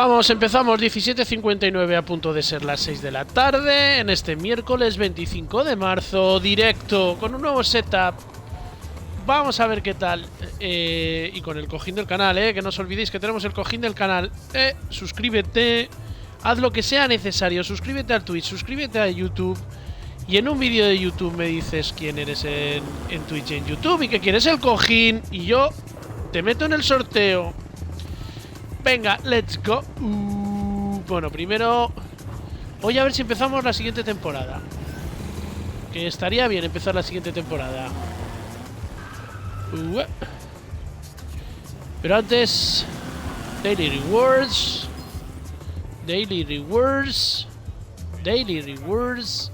Vamos, empezamos 17:59 a punto de ser las 6 de la tarde en este miércoles 25 de marzo, directo con un nuevo setup. Vamos a ver qué tal. Y con el cojín del canal, que no os olvidéis que tenemos el cojín del canal. Suscríbete, haz lo que sea necesario, suscríbete al Twitch, suscríbete a YouTube. Y en un vídeo de YouTube me dices quién eres en Twitch y en YouTube y que quieres el cojín. Y yo te meto en el sorteo. Venga, let's go. Bueno, primero voy a ver si empezamos la siguiente temporada. Que estaría bien empezar la siguiente temporada. Pero antes, Daily Rewards. Daily Rewards. Daily Rewards.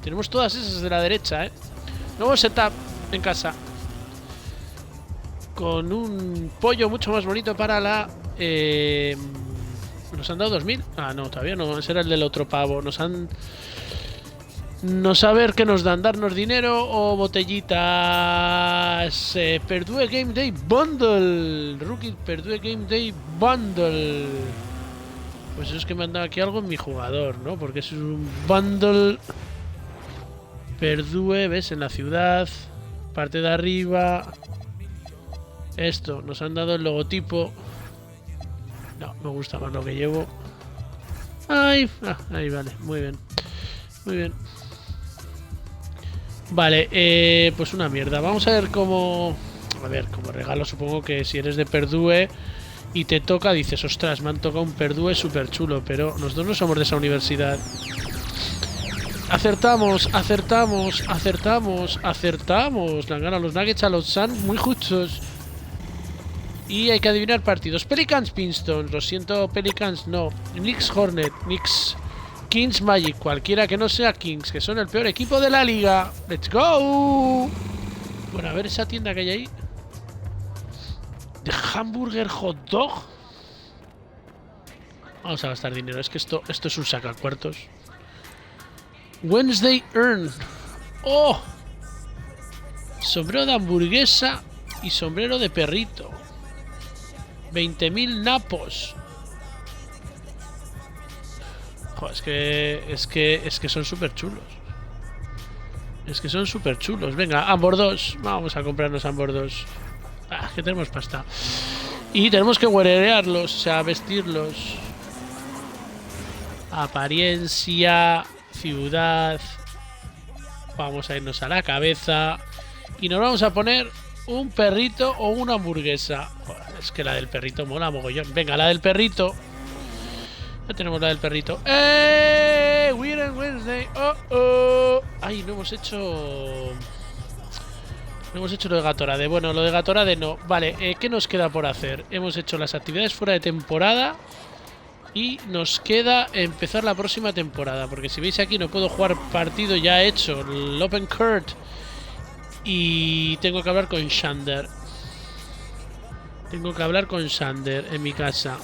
Tenemos todas esas de la derecha, Nuevo setup en casa. Con un pollo mucho más bonito para la... ¿Nos han dado 2000? Ah, no, todavía no. Ese era el del otro pavo. Nos han... No saber qué nos dan. Darnos dinero o botellitas. Perdue Game Day Bundle. Rookie Perdue Game Day Bundle. Pues es que me han dado aquí algo en mi jugador, ¿no? Porque es un bundle. Perdue, ¿ves? En la ciudad. Parte de arriba. Esto, nos han dado el logotipo. No, me gusta más lo que llevo. Ay, ahí vale, muy bien. Muy bien. Vale, pues una mierda. Vamos a ver cómo... A ver, como regalo supongo que si eres de Perdue y te toca, dices, ostras, me han tocado un Perdue súper chulo. Pero nosotros no somos de esa universidad. Acertamos, acertamos, acertamos, acertamos. Le han ganado los Nuggets a los Suns muy justos. Y hay que adivinar partidos. Pelicans, Pistons. Lo siento, Pelicans no. Knicks, Hornet. Knicks, Kings, Magic. Cualquiera que no sea Kings, que son el peor equipo de la liga. ¡Let's go! Bueno, a ver esa tienda que hay ahí. De hamburger hot dog. Vamos a gastar dinero. Es que esto es un sacacuartos. Wednesday Earn. ¡Oh! Sombrero de hamburguesa y sombrero de perrito. 20.000 napos. Joder, es que son súper chulos. Es que son súper chulos. Venga, ambos dos. Vamos a comprarnos ambos dos. Que tenemos pasta. Y tenemos que huerearlos, o sea, vestirlos. Apariencia, ciudad. Vamos a irnos a la cabeza. Y nos vamos a poner un perrito o una hamburguesa. Joder, es que la del perrito mola mogollón. Venga, la del perrito. Ya tenemos la del perrito. Weird and Wednesday. Ay, no hemos hecho... No hemos hecho lo de Gatorade. Bueno, lo de Gatorade no. Vale, ¿qué nos queda por hacer? Hemos hecho las actividades fuera de temporada. Y nos queda empezar la próxima temporada. Porque si veis aquí no puedo jugar partido ya hecho. El Open Court. Y tengo que hablar con Shander. Tengo que hablar con Shander en mi casa.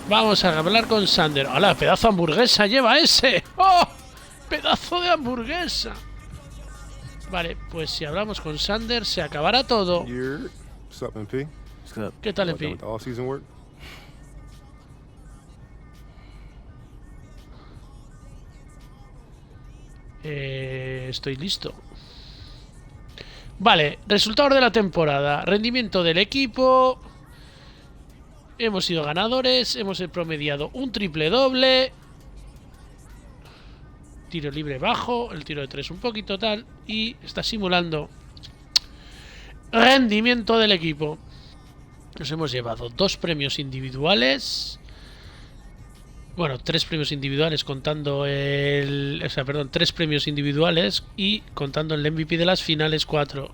Vamos a hablar con Shander. ¡Hala! ¡Pedazo de hamburguesa lleva ese! ¡Oh! ¡Pedazo de hamburguesa! Vale, pues si hablamos con Shander se acabará todo. ¿Qué tal, MP? Estoy listo. Vale, resultados de la temporada. Rendimiento del equipo. Hemos sido ganadores. Hemos promediado un triple doble. Tiro libre bajo. El tiro de 3 un poquito tal. Y está simulando. Rendimiento del equipo. Nos hemos llevado 2 premios individuales. Bueno, 3 premios individuales contando el... O sea, perdón, 3 premios individuales y contando el MVP de las finales 4.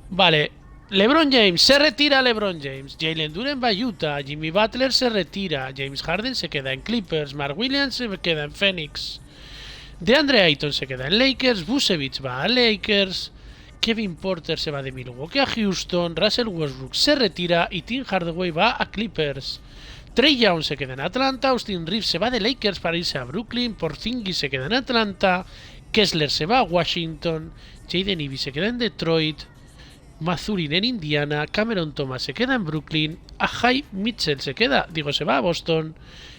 Vale, LeBron James, se retira LeBron James. Jalen Duren va a Utah. Jimmy Butler se retira. James Harden se queda en Clippers. Mark Williams se queda en Phoenix. DeAndre Ayton se queda en Lakers. Vucevic va a Lakers. Kevin Porter se va de Milwaukee a Houston. Russell Westbrook se retira y Tim Hardaway va a Clippers. Trae Young se queda en Atlanta. Austin Reeves se va de Lakers para irse a Brooklyn. Porzingis se queda en Atlanta. Kessler se va a Washington. Jaden Ivey se queda en Detroit. Mathurin en Indiana. Cameron Thomas se queda en Brooklyn. Ajay Mitchell se va a Boston.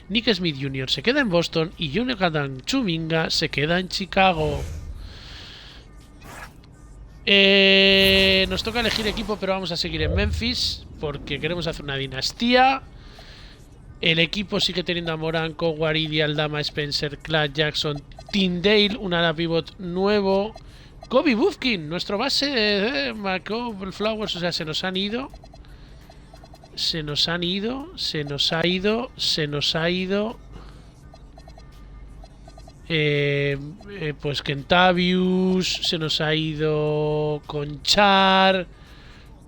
Nick Smith Jr. se queda en Boston. Y Jonathan Kuminga se queda en Chicago. Nos toca elegir equipo, pero vamos a seguir en Memphis porque queremos hacer una dinastía. El equipo sigue teniendo a Moranco, Waridi, Aldama, Spencer, Cladd, Jackson, Tyndale, un ala pivot nuevo, Kobe Bufkin, nuestro base, Marco Flowers, o sea, se nos han ido. Pues Kentavius, se nos ha ido Conchar.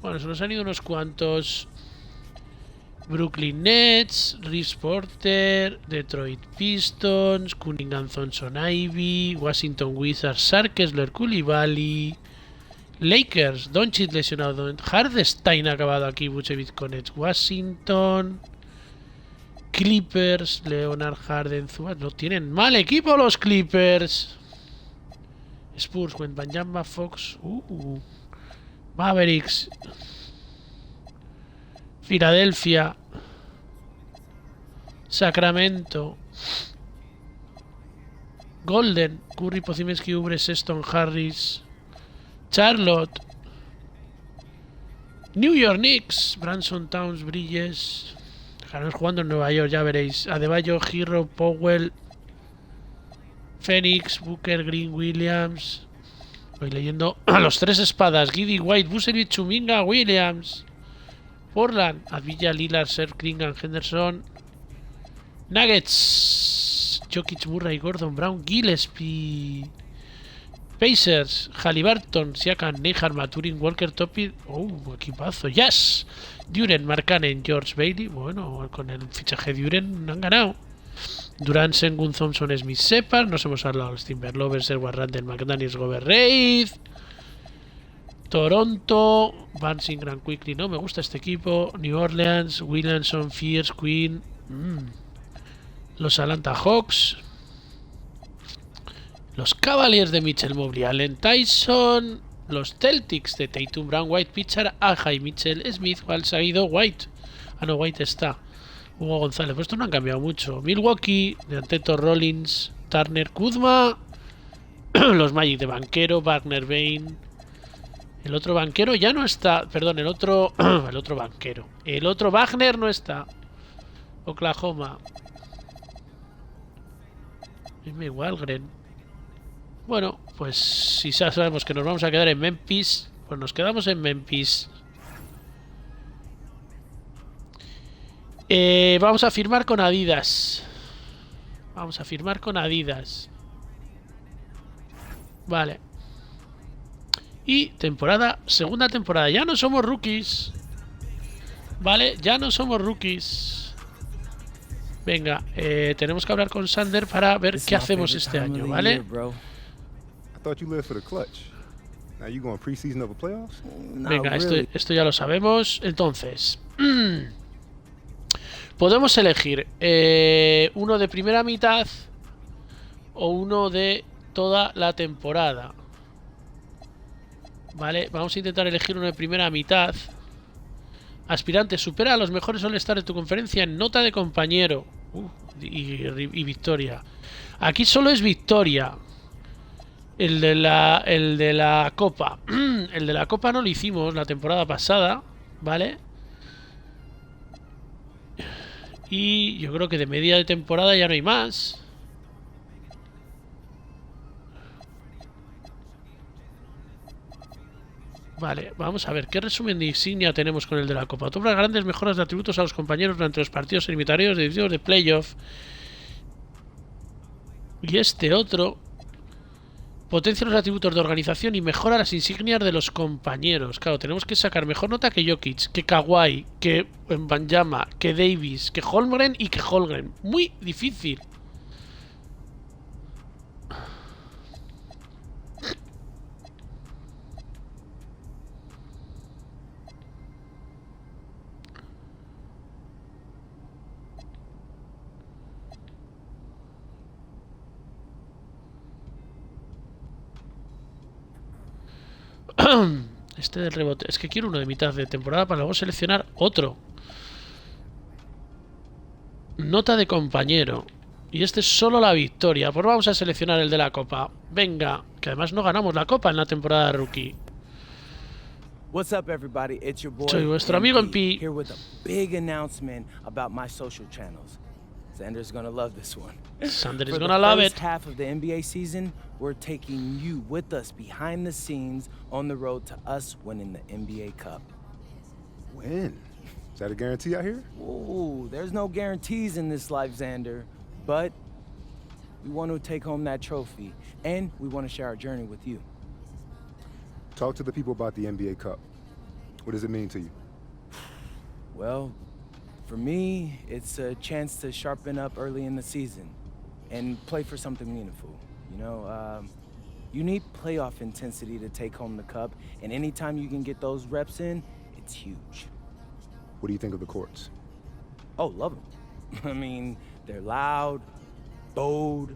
Bueno, se nos han ido unos cuantos. Brooklyn Nets, Reeves Porter, Detroit Pistons, Cunningham Thompson Ivy, Washington Wizards, Sarkisler Coulibaly, Lakers, Doncic lesionado, Hardenstein ha acabado aquí, Vucevic con Nets, Washington, Clippers, Leonard Harden, no tienen mal equipo los Clippers. Spurs, Wembanyama, Fox, Mavericks, Filadelfia, Sacramento, Golden, Curry, Podziemski, Oubre, Sexton, Harris, Charlotte, New York Knicks, Branson, Towns, Bridges. Dejaremos jugando en Nueva York, ya veréis. Adebayo, Hero, Powell, Phoenix, Booker, Green, Williams. Voy leyendo a los tres espadas: Giddey, White, Vucevic, Kuminga, Williams. Portland, Avila, Lillard, Serge, Kringan, Henderson. Nuggets, Jokic, Murray, Gordon, Brown, Gillespie. Pacers, Halliburton, Siakam, Neijar, Maturin, Walker, Topi. Equipazo. Yes. Duren, Markkanen, George Bailey. Bueno, con el fichaje de Duren han ganado. Durant, Sengun, Thompson, Smith, Shepard. Nos hemos hablado de los Timberlovers, Edward Randle, McDaniels, Gobert, Reid. Toronto, Barnes, Ingram, Quickly, no me gusta este equipo. New Orleans, Williamson, Fierce, Queen. Los Atlanta Hawks. Los Cavaliers de Mitchell Mobley, Allen Tyson. Los Celtics de Tatum, Brown, White, Pitcher, Ajay, Mitchell, Smith. ¿Cuál se ha ido? White. Ah, no, White está. Hugo González. Pues esto no han cambiado mucho. Milwaukee, de Anteto, Rollins, Turner, Kuzma. Los Magic de Banquero, Wagner, Bain. El otro banquero ya no está. Perdón, el otro banquero. El otro Wagner no está. Oklahoma. M. Walgren. Bueno, pues si ya sabemos que nos vamos a quedar en Memphis, pues nos quedamos en Memphis. Vamos a firmar con Adidas. Vale. Y segunda temporada. Ya no somos rookies. Vale, ya no somos rookies. Venga, tenemos que hablar con Sander para ver qué hacemos este año, ¿vale? Venga, esto ya lo sabemos. Entonces, podemos elegir uno de primera mitad o uno de toda la temporada. Vale, vamos a intentar elegir uno de primera mitad. Aspirante, supera a los mejores All-Stars de tu conferencia en nota de compañero. Y victoria. Aquí solo es victoria. El de la Copa. El de la Copa no lo hicimos la temporada pasada, ¿vale? Y yo creo que de media de temporada ya no hay más. Vale, vamos a ver, ¿qué resumen de insignia tenemos con el de la Copa? Otorga grandes mejoras de atributos a los compañeros durante los partidos eliminatorios de playoff. Y este otro potencia los atributos de organización y mejora las insignias de los compañeros. Claro, tenemos que sacar mejor nota que Jokic, que Kawhi, que Wembanyama, que Davis, que Holmgren y que Holmgren. Muy difícil. Este del rebote. Es que quiero uno de mitad de temporada para luego seleccionar otro. Nota de compañero. Y este es solo la victoria. Pues vamos a seleccionar el de la copa. Venga, que además no ganamos la copa en la temporada de rookie. What's up, everybody? It's your boy. Soy vuestro amigo MP. Here with a big announcement about my social channels. Xander's gonna love this one. Xander is For gonna the love first it. half of the NBA season, we're taking you with us behind the scenes on the road to us winning the NBA Cup. Win? Is that a guarantee out here? Ooh, there's no guarantees in this life, Xander. But we want to take home that trophy, and we want to share our journey with you. Talk to the people about the NBA Cup. What does it mean to you? Well, for me, it's a chance to sharpen up early in the season and play for something meaningful. You know, you need playoff intensity to take home the cup, and anytime you can get those reps in, it's huge. What do you think of the courts? Oh, love them. I mean, they're loud, bold,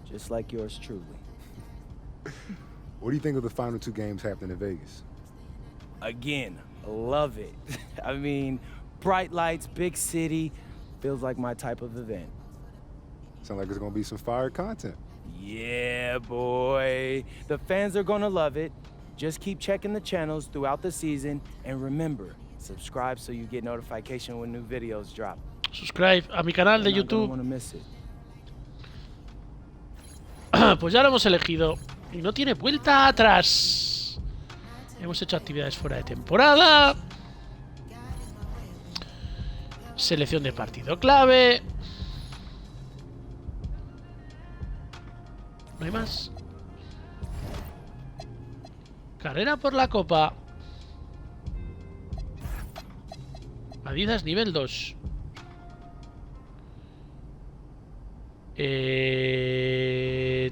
just like yours truly. What do you think of the final 2 games happening in Vegas? Again, love it. I mean, bright lights, big city, feels like my type of event. Sounds like there's gonna be some fire content. Yeah, boy. The fans are gonna love it. Just keep checking the channels throughout the season, and remember, subscribe so you get notification when new videos drop. Subscribe a mi canal de You're not gonna YouTube. wanna miss it. Pues ya lo hemos elegido. Y no tiene vuelta atrás. Hemos hecho actividades fuera de temporada. Selección de partido clave. No hay más. Carrera por la copa. Adidas nivel 2.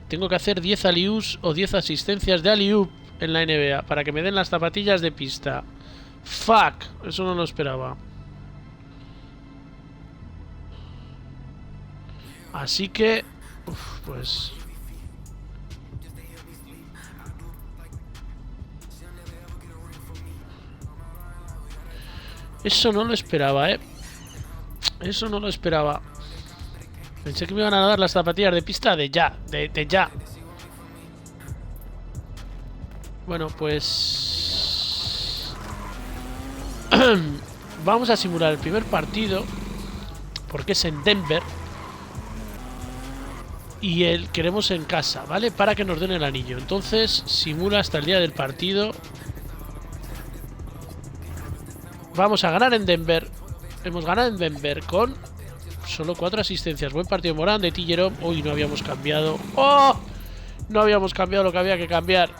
Tengo que hacer 10 alley-oops o 10 asistencias de alley-oop en la NBA para que me den las zapatillas de pista. Fuck, eso no lo esperaba. Así que, pues eso no lo esperaba, Eso no lo esperaba. Pensé que me iban a dar las zapatillas de pista de ya, de ya. Bueno, pues vamos a simular el primer partido, porque es en Denver. Y el queremos en casa, ¿vale? Para que nos den el anillo. Entonces, simula hasta el día del partido. Vamos a ganar en Denver. Hemos ganado en Denver con solo 4 asistencias. Buen partido Morán de Tillerom. Uy, no habíamos cambiado. ¡Oh! No habíamos cambiado lo que había que cambiar.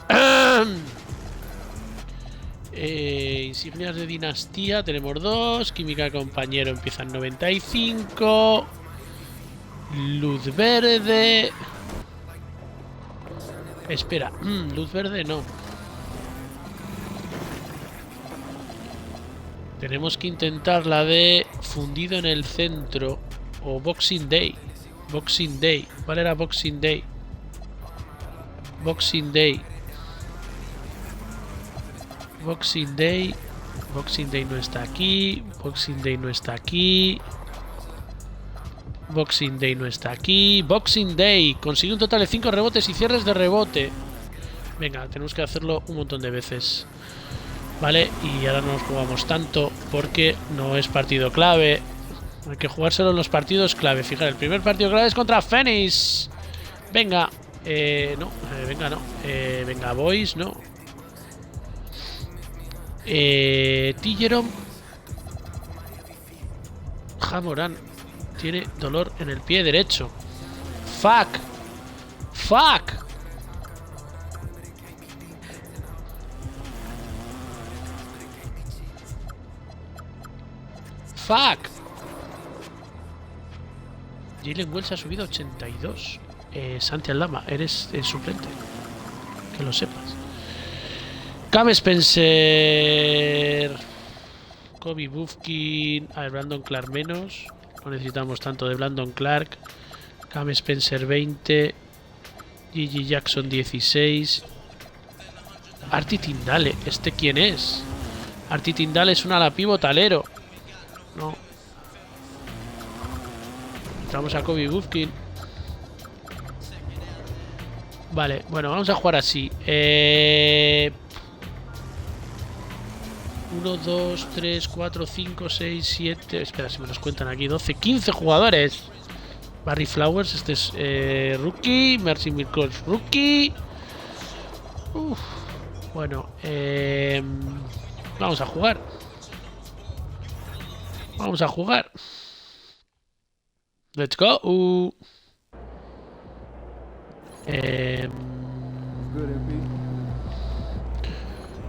Insignias de dinastía. Tenemos 2. Química de compañero empieza en 95. Luz verde. Espera. Luz verde no. Tenemos que intentar la de fundido en el centro. O Boxing Day. Boxing Day. ¿Cuál era Boxing Day? Boxing Day. Boxing Day. Boxing Day no está aquí. Boxing Day no está aquí. Boxing Day no está aquí. Boxing Day. Consigue un total de 5 rebotes y cierres de rebote. Venga, tenemos que hacerlo un montón de veces. Vale, y ahora no nos jugamos tanto porque no es partido clave. Hay que jugárselo en los partidos clave. Fijar, el primer partido clave es contra Phoenix. Venga. No. Venga, no. Venga, boys, no. Tillerom. Jamoran tiene dolor en el pie derecho. Fuck. Fuck. Fuck. Jalen Wells ha subido a 82. Santi Aldama, eres el suplente. Que lo sepas. Cam Spencer. Kobe Bufkin. A ver, Brandon Clark menos. No necesitamos tanto de Brandon Clark. Cam Spencer 20. Gigi Jackson 16. Arti Tindale. ¿Este quién es? Arti Tindale es un ala pivotalero. No. Entramos a Kobe Bufkin. Vale, bueno, vamos a jugar así. 1, 2, 3, 4, 5, 6, 7. Espera, si me los cuentan aquí. 12, 15 jugadores. Barry Flowers, este es rookie. Mercy Mircos, rookie. Uf. Bueno, vamos a jugar. Vamos a jugar. Let's go.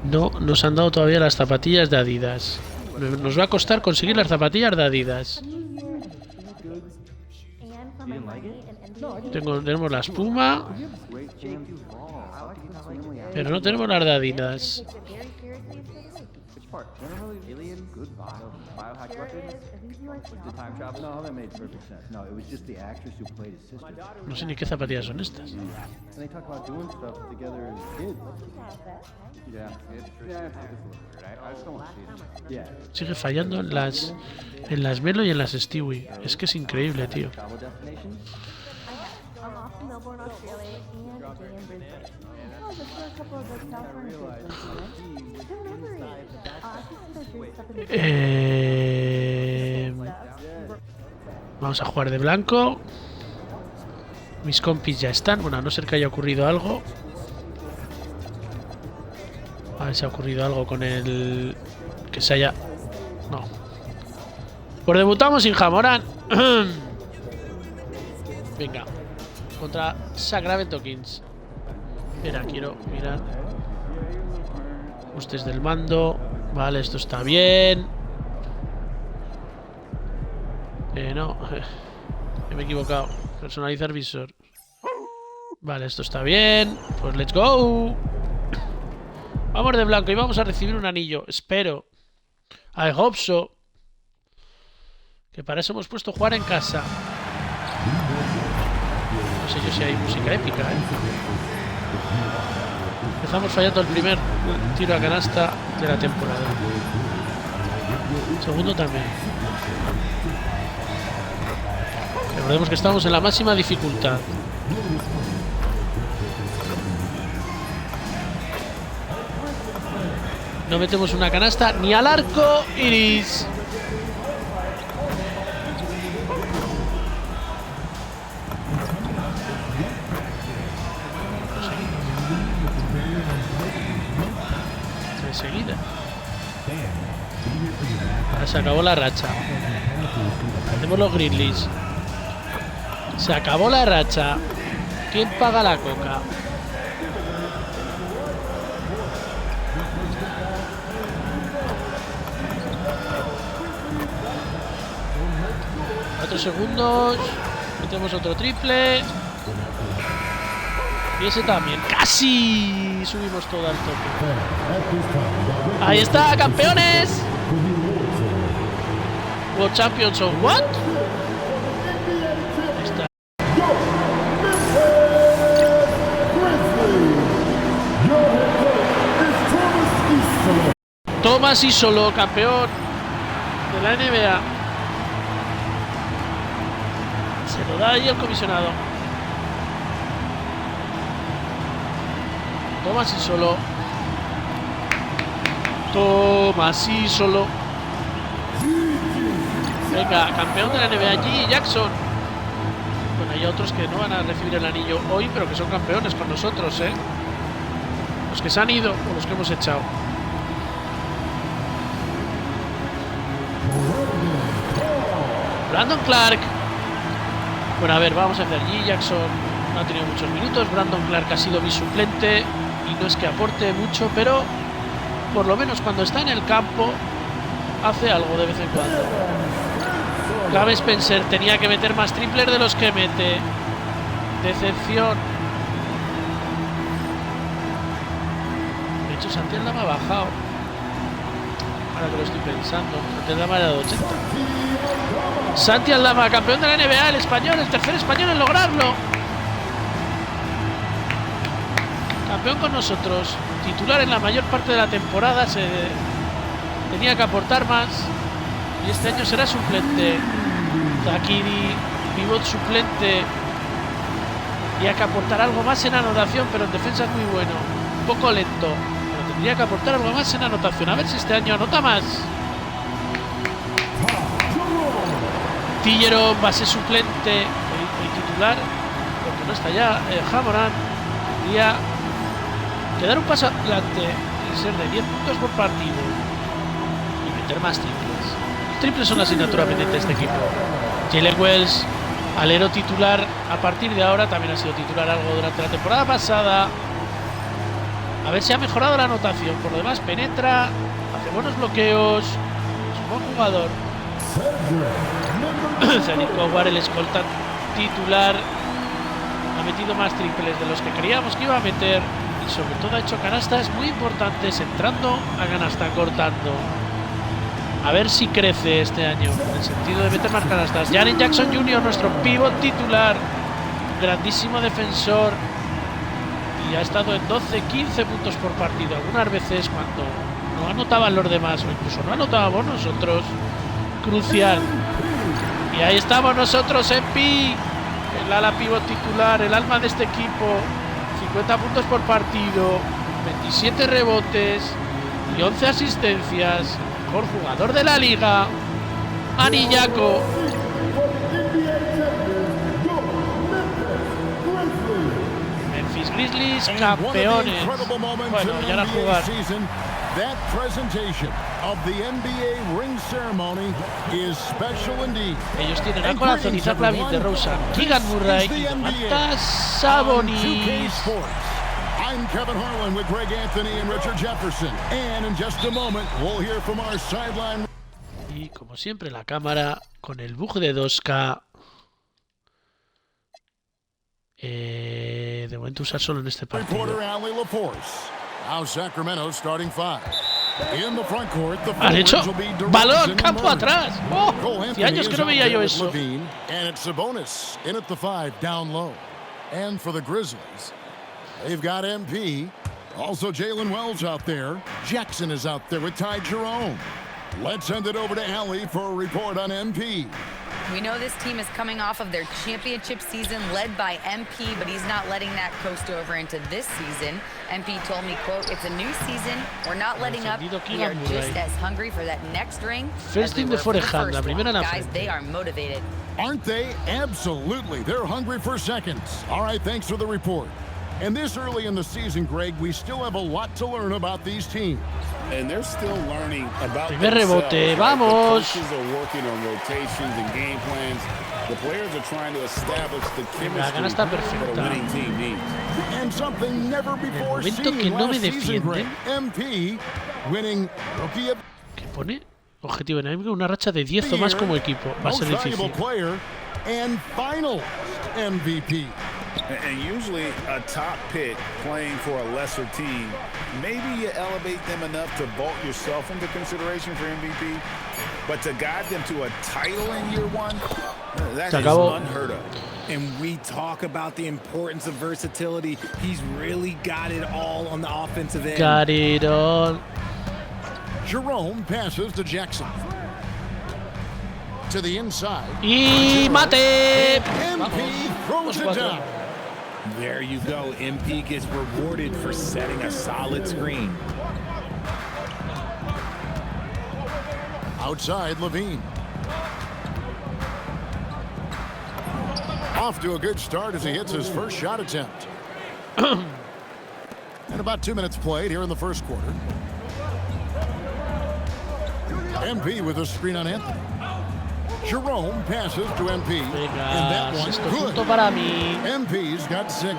No nos han dado todavía las zapatillas de Adidas. Nos va a costar conseguir las zapatillas de Adidas. Tenemos la espuma, pero no tenemos las de Adidas. No sé ni qué zapatillas son estas. Sigue fallando en las Melo y en las Stewie. Es que es increíble, tío. Vamos a jugar de blanco. Mis compis ya están. Bueno, a no ser que haya ocurrido algo. A ver si ha ocurrido algo con el... Que se haya... No. Pues debutamos sin Jamoran. Venga. Contra Sacramento Kings. Espera, quiero mirar. Ajustes del mando. Vale, esto está bien. No. Me he equivocado. Personalizar visor. Vale, esto está bien. Pues let's go. Vamos de blanco y vamos a recibir un anillo. Espero. I hope so. Que para eso hemos puesto jugar en casa. No sé yo si hay música épica, ¿eh? Empezamos fallando el primer tiro a canasta de la temporada. El segundo también. Recordemos que estamos en la máxima dificultad. No metemos una canasta ni al arco iris. Enseguida. Ahora se acabó la racha. Hacemos los Grizzlies. Se acabó la racha. ¿Quién paga la coca? Segundos, metemos otro triple y ese también, casi subimos todo al tope. Ahí está, campeones. World Champions of what? Ahí está. Thomas Isolo, campeón de la NBA. Se lo da ahí el comisionado. Thomas Isolo. Thomas Isolo. Venga, campeón de la NBA G. Jackson. Bueno, hay otros que no van a recibir el anillo hoy, pero que son campeones con nosotros, ¿eh? Los que se han ido o los que hemos echado. Brandon Clark. Bueno, a ver, vamos a hacer. G. Jackson no ha tenido muchos minutos. Brandon Clark ha sido mi suplente y no es que aporte mucho, pero por lo menos cuando está en el campo hace algo de vez en cuando. Gabe Spencer tenía que meter más triples de los que mete. Decepción. De hecho, Santi Aldama ha bajado. Ahora que lo estoy pensando. Santi Aldama era de 80. Santi Aldama, campeón de la NBA, el español, el tercer español en lograrlo. Campeón con nosotros. titular en la mayor parte de la temporada, tenía que aportar más y este año será suplente. Takiri, pivot suplente, tendría que aportar algo más en anotación, pero en defensa es muy bueno. Un poco lento, pero tendría que aportar algo más en anotación. A ver si este año anota más. Tillero, base suplente, el titular, porque no está ya. Jamoran tendría que dar un paso adelante y ser de 10 puntos por partido y meter más triples. Los triples son la asignatura pendiente de este equipo. Jalen Wells, alero titular a partir de ahora, también ha sido titular algo durante la temporada pasada. A ver si ha mejorado la anotación. Por lo demás, penetra, hace buenos bloqueos, es un buen jugador. Cedric Howard, el escolta titular, ha metido más triples de los que creíamos que iba a meter y sobre todo ha hecho canastas muy importantes, entrando a canasta, cortando. A ver si crece este año en el sentido de meter más canastas. Jaren Jackson Jr., nuestro pívot titular, grandísimo defensor, y ha estado en 12-15 puntos por partido. Algunas veces cuando no anotaban los demás o incluso no anotábamos nosotros, crucial. Y ahí estamos nosotros, MP, el ala pívot titular, el alma de este equipo. 50 puntos por partido, 27 rebotes y 11 asistencias. Mejor jugador de la liga, Anillaco. Memphis Grizzlies, campeones. Bueno, ya a jugar. That presentation of the NBA ring ceremony is special indeed. Ellos tienen a corazón Isaac Lavin, de Rosa, Keegan Murray y Domantas Sabonis. I'm Kevin Harlan with Greg Anthony and Richard Jefferson. And in just a moment, we'll hear from our sideline. Y como siempre, la cámara con el bug de 2K. De momento usar solo en este partido. Now Sacramento starting five. In the front court, the Han hecho balón, campo Murray. atrás. Oh, hace años que no veía yo eso. And it's Sabonis in at the five, down low. And for the Grizzlies, they've got MP. Also Jalen Wells out there. Jackson is out there with Ty Jerome. Let's send it over to Allie for a report on MP. We know this team is coming off of their championship season led by MP, but he's not letting that coast over into this season. MP told me, quote, "It's a new season. We're not letting up. We are just as hungry for that next ring First in the forehand, la primera en la guys, frente. they are motivated." Aren't they? Absolutely. They're hungry for seconds. All right, thanks for the report. And this early in the season, Greg, we still have a lot to learn about these teams. And they're still learning about Primer rebote, vamos. The coaches are working on rotations and game plans. The players are trying to establish the La gana está chemistry that a perfecta. winning team needs. And something never before momento que seen no me last season, Greg. defienden. MP winning Rookie of ¿Qué pone? Objetivo dinámico, una racha de 10 o más como equipo. Va a Most ser Valuable difícil. Player and Finals MVP. And usually a top pick playing for a lesser team, maybe you elevate them enough to vault yourself into consideration for MVP, but to guide them to a title in year one, that Se is acabó. unheard of. And we talk about the importance of versatility. He's really got it all on the offensive end. Got it all. Jerome passes to Jackson. To the inside. Y mate. MP throws it down. There you go. MP gets rewarded for setting a solid screen. Outside, Levine. Off to a good start as he hits his first shot attempt. And about 2 minutes played here in the first quarter. MP with a screen on Anthony. Jerome passes to MP. And Venga, that one sexto punto good. para mí. MP's got 6.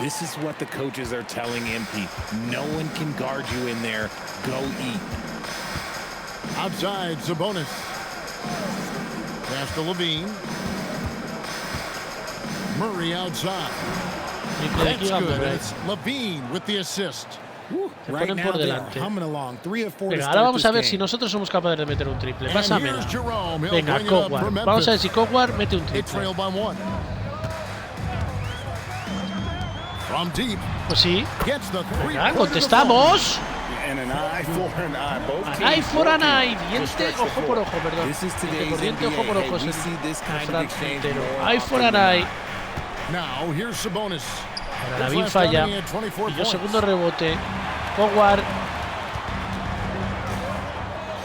This is what the coaches are telling MP. No one can guard you in there. Go eat. Outside, Sabonis. Pass to Levine. Murray outside. Triple de That's Keegan good. And Murray. it's Levine with the assist. Se Right ponen now por they're delante. humming along. 3 of 4 to Venga, start ahora vamos a this ver game. si nosotros somos capaces de meter un triple. And Pásamela. here's Jerome. He'll Venga, bring it up for Coward. Memphis. Vamos a ver si Coward mete un They triple. trail by 1. From deep. Pues sí. Gets the Venga, contestamos. And an eye for an eye. Both An teams eye for an working eye. to Diente, stretch the ojo por floor. ojo, perdón. This is Diente today's por diente, NBA. ojo por Hey, ojo. we es see this kind of Fran exchange Quintero. more Eye often for an than eye. not. Now here's Sabonis. Ahora David falla. Y yo segundo rebote. Howard.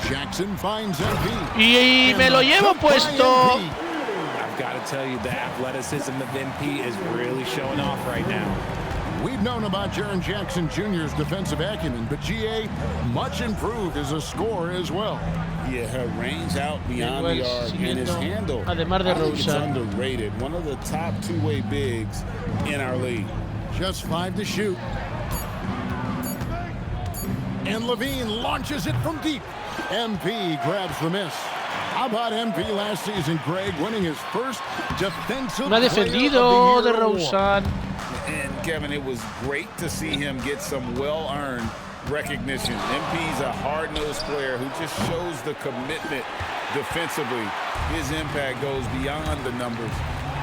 Jackson finds MP. Y me lo llevo puesto. I've got to tell you, the athleticism of MP is really showing off right now. We've known about Jaren Jackson Jr.'s defensive acumen, but GA much improved as a scorer as well. Yeah, her range out beyond the arc and his handle. Además de I think it's Rosa. underrated. One of the top two-way bigs in our league. Just 5 to shoot. And Levine launches it from deep. MP grabs the miss. How about MP last season, Greg, winning his first defensive No ha player defendido of the de year award. Rosen. And Kevin, it was great to see him get some well-earned recognition. MP's a hard-nosed player who just shows the commitment defensively. His impact goes beyond the numbers,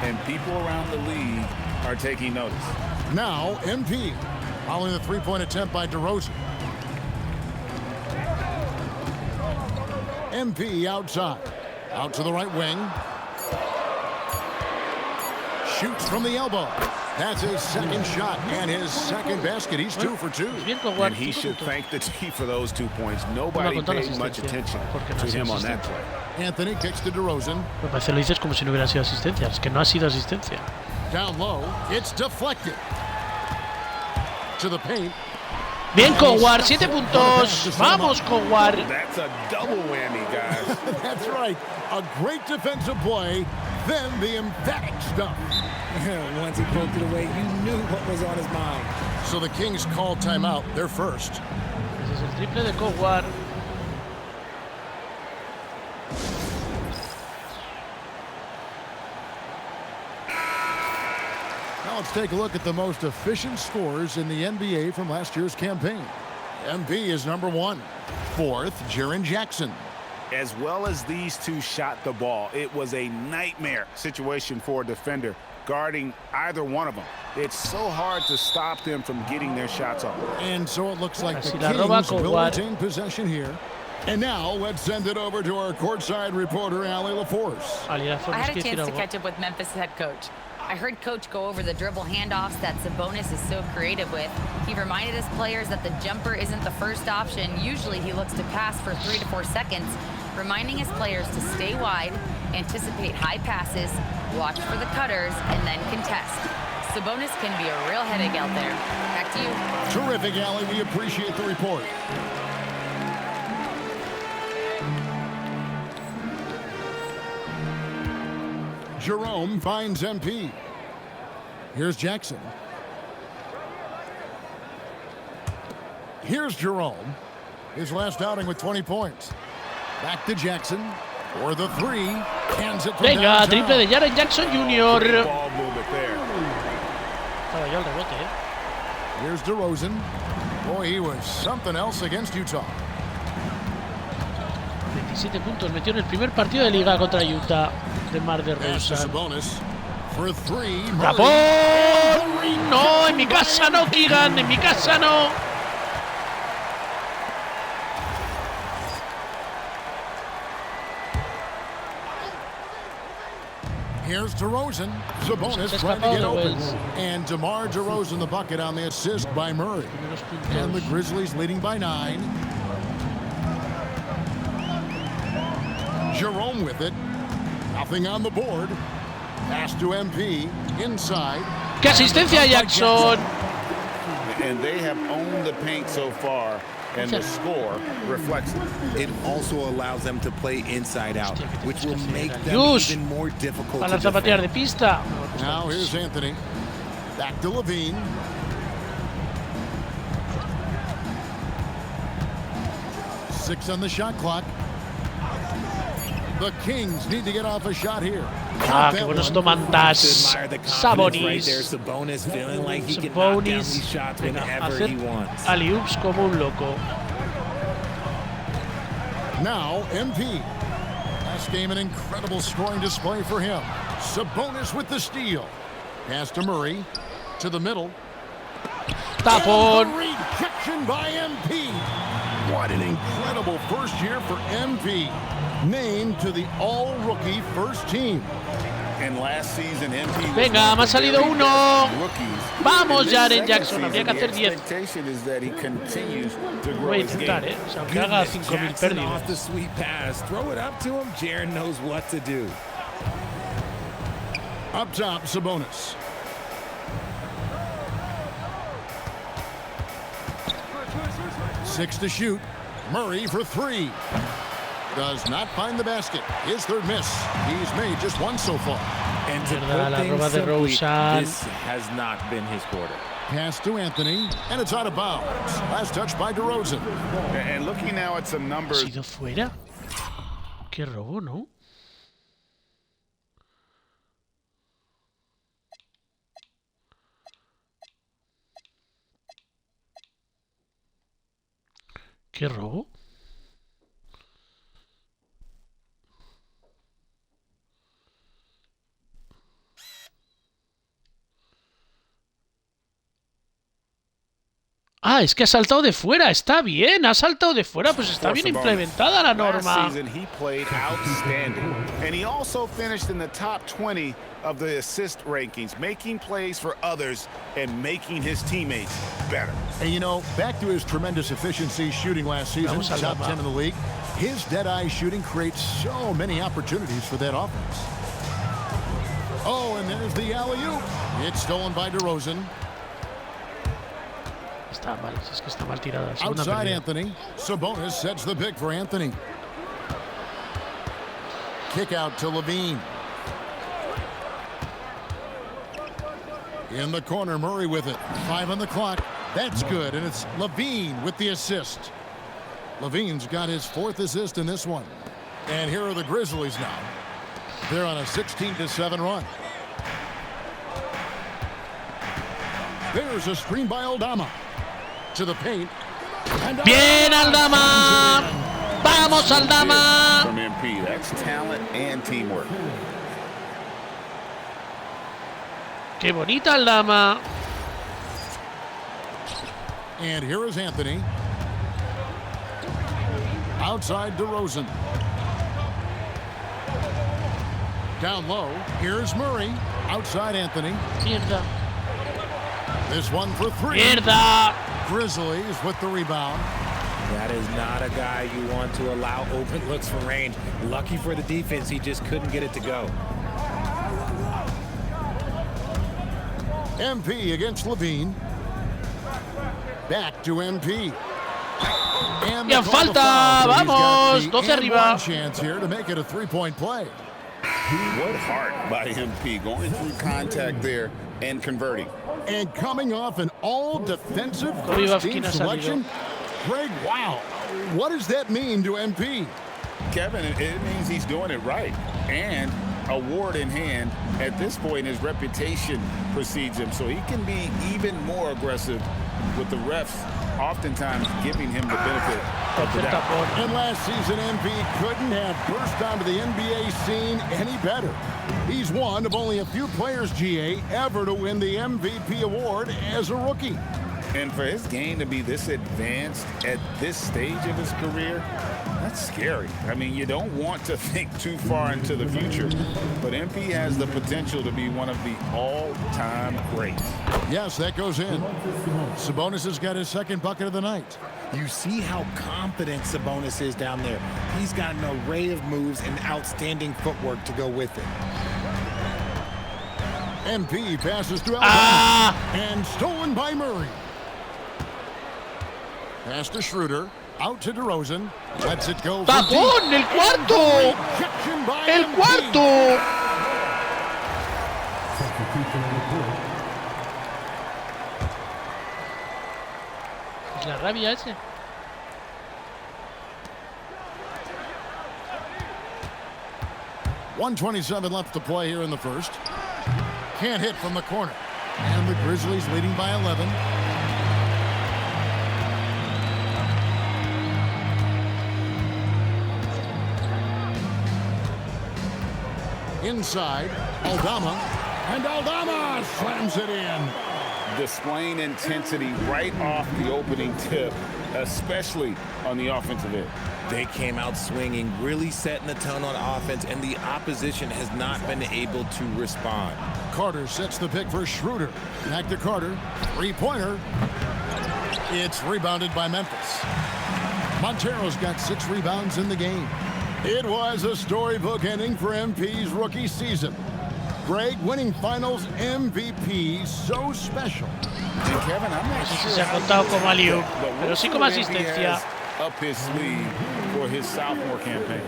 and people around the league are taking notice. Now MP following the three-point attempt by DeRozan. MP outside. Out to the right wing. Shoots from the elbow. That's his second shot and his second basket. He's 2 for 2. And he should thank the team for those 2 points. Nobody paid much attention to him on that play. Anthony kicks to DeRozan. Me parece lo dices como si no hubiera sido asistencia. Es que no ha sido asistencia. Down low. It's deflected. To the paint. Bien, Howard, 7 puntos. Vamos, Howard. That's a double whammy, guys. That's right. A great defensive play, then the emphatic stuff. Once he poked it away, you knew what was on his mind. So the Kings call timeout. They're first. Ese es el triple de Howard. Now let's take a look at the most efficient scorers in the NBA from last year's campaign. MP is number 1. Fourth, Jaren Jackson. As well as these two shot the ball, it was a nightmare situation for a defender guarding either one of them. It's so hard to stop them from getting their shots off. And so it looks like the Así la roba Kings will Howard. retain possession here. And now let's send it over to our courtside reporter, Allie LaForce. Ali, la I forma had es a que decir chance to algo. catch up with Memphis head coach. I heard coach go over the dribble handoffs that Sabonis is so creative with. He reminded his players that the jumper isn't the first option. Usually he looks to pass for 3 to 4 seconds, reminding his players to stay wide, anticipate high passes, watch for the cutters, and then contest. Sabonis can be a real headache out there. Back to you. Terrific, Allie. We appreciate the report. Jerome finds MP. Here's Jackson. Here's Jerome. His last outing with 20 points. Back to Jackson for the 3. Hands it from Venga, downtown. triple de Jaren Jackson Jr. Ball movement there. Estaba yo al rebote, Here's DeRozan. Boy, he was something else against Utah. 27 puntos metió en el primer partido de liga contra Utah de Mar de Pass to Rosa. Sabonis for 3. ¡Rapón! No, en mi casa no, Keegan, en mi casa no. Here's DeRozan. Sabonis trying to get open. And DeMar DeRozan the bucket on the assist by Murray. And the Grizzlies leading by 9. Jerome with it. Nothing on the board. Pass to MP. Inside. ¡Qué asistencia, Jackson! And they have owned the paint so far, and the score reflects it. It also allows them to play inside out, which will make them Yus. even more difficult Para to zapatear de defend. pista. Now here's Anthony. Back to Levine. Six on the shot clock. The Kings need to get off a shot here. Ah, qué buenos tomantas. Admire the confidence right there. Sabonis. Sabonis feeling like he can knock down Sabonis. these shots Venga, whenever hacer he wants. alley-oops como un loco. Now MP. Last game an incredible scoring display for him. Sabonis with the steal. Pass to Murray. To the middle. Tapón. Rejection by MP. What an incredible first year for MP. Named to the all-rookie first team. And last season, MP was Venga, me ha salido uno. rookies. Vamos, In this Jaren second Jackson. Habría que season, hacer the 10. expectation is that he continues to grow Voy a his disfrutar, game. O sea, aunque haga 5.000 Jackson off the pérdidas. sweet pass. Throw it up to him. Jaren knows what to do. Up top, Sabonis. Six to shoot. Murray for three. Does not find the basket. His third miss. He's made just one so far. And to Mierda, la put roba things de simply, Rosen. this has not been his quarter. Pass to Anthony, and it's out of bounds. Last touch by DeRozan. And looking now at some ¿Ha numbers, sido fuera? Qué robo, ¿no? ¿Qué robo? Ah, es que ha saltado de fuera. Está bien, ha saltado de fuera. Pues está bien implementada la last norma. season he played outstanding. And he also finished in the top 20 of the assist rankings, making plays for others and making his teammates better. And you know, back to his tremendous efficiency shooting last season, Vamos al top Lama. 10 in the league, his dead-eye shooting creates so many opportunities for that offense. Oh, and there's the alley-oop. It's stolen by DeRozan. Está mal, es que está mal tirada. Segunda Outside pérdida. Anthony. Sabonis sets the pick for Anthony. Kick out to Levine. In the corner, Murray with it. 5 on the clock. That's good, and it's Levine with the assist. Levine's got his 4th assist in this one. And here are the Grizzlies now. They're on a 16-7 run. There's a screen by Aldama. To the paint. And Bien, Aldama. Vamos, Aldama. From MP, that's talent and teamwork. Qué bonita Aldama. And here is Anthony. Outside DeRozan. Down low. Here's Murray. Outside Anthony. Mierda. This one for three. Mierda. Grizzlies with the rebound. That is not a guy you want to allow open looks from range. Lucky for the defense, he just couldn't get it to go. MP against Levine. Back to MP. And Ya they call the falta. foul, so he's got Vamos. the 12 and arriba. one chance here to make it a three-point play. What heart by MP, going through contact there and converting. And coming off an all-defensive Kobe first-team Bufkin ha selection, Greg, wow. What does that mean to MP? Kevin, it means he's doing it right. And award in hand, at this point, his reputation precedes him. So he can be even more aggressive with the refs oftentimes giving him the benefit of the doubt. And last season, MP couldn't have burst onto the NBA scene any better. He's one of only a few players, GA, ever to win the MVP award as a rookie. And for his game to be this advanced at this stage of his career, that's scary. I mean, you don't want to think too far into the future, but MP has the potential to be one of the all-time greats. Yes, that goes in. Sabonis has got his second bucket of the night. You see how confident Sabonis is down there. He's got an array of moves and outstanding footwork to go with it. MP passes to Aldama and stolen by Murray. Pass to Schroeder. Out to DeRozan. Lets it go. for ¡Tapón! deep. ¡El cuarto! Rejection by ¡El MP. cuarto! Es la rabia ese. .127 left to play here in the first. Can't hit from the corner. And the Grizzlies leading by 11. Inside, Aldama. And Aldama slams it in. displaying intensity right off the opening tip, especially on the offensive end. They came out swinging, really setting the tone on offense, and the opposition has not been able to respond. Carter sets the pick for Schroeder. Back to Carter. Three-pointer. It's rebounded by Memphis. Montero's got 6 rebounds in the game. It was a storybook ending for MP's rookie season. Greg winning finals MVP, so special. And Kevin, I'm not sure se ha contado como alley-oop, pero sí como asistencia. Up his sleeve for his sophomore campaign.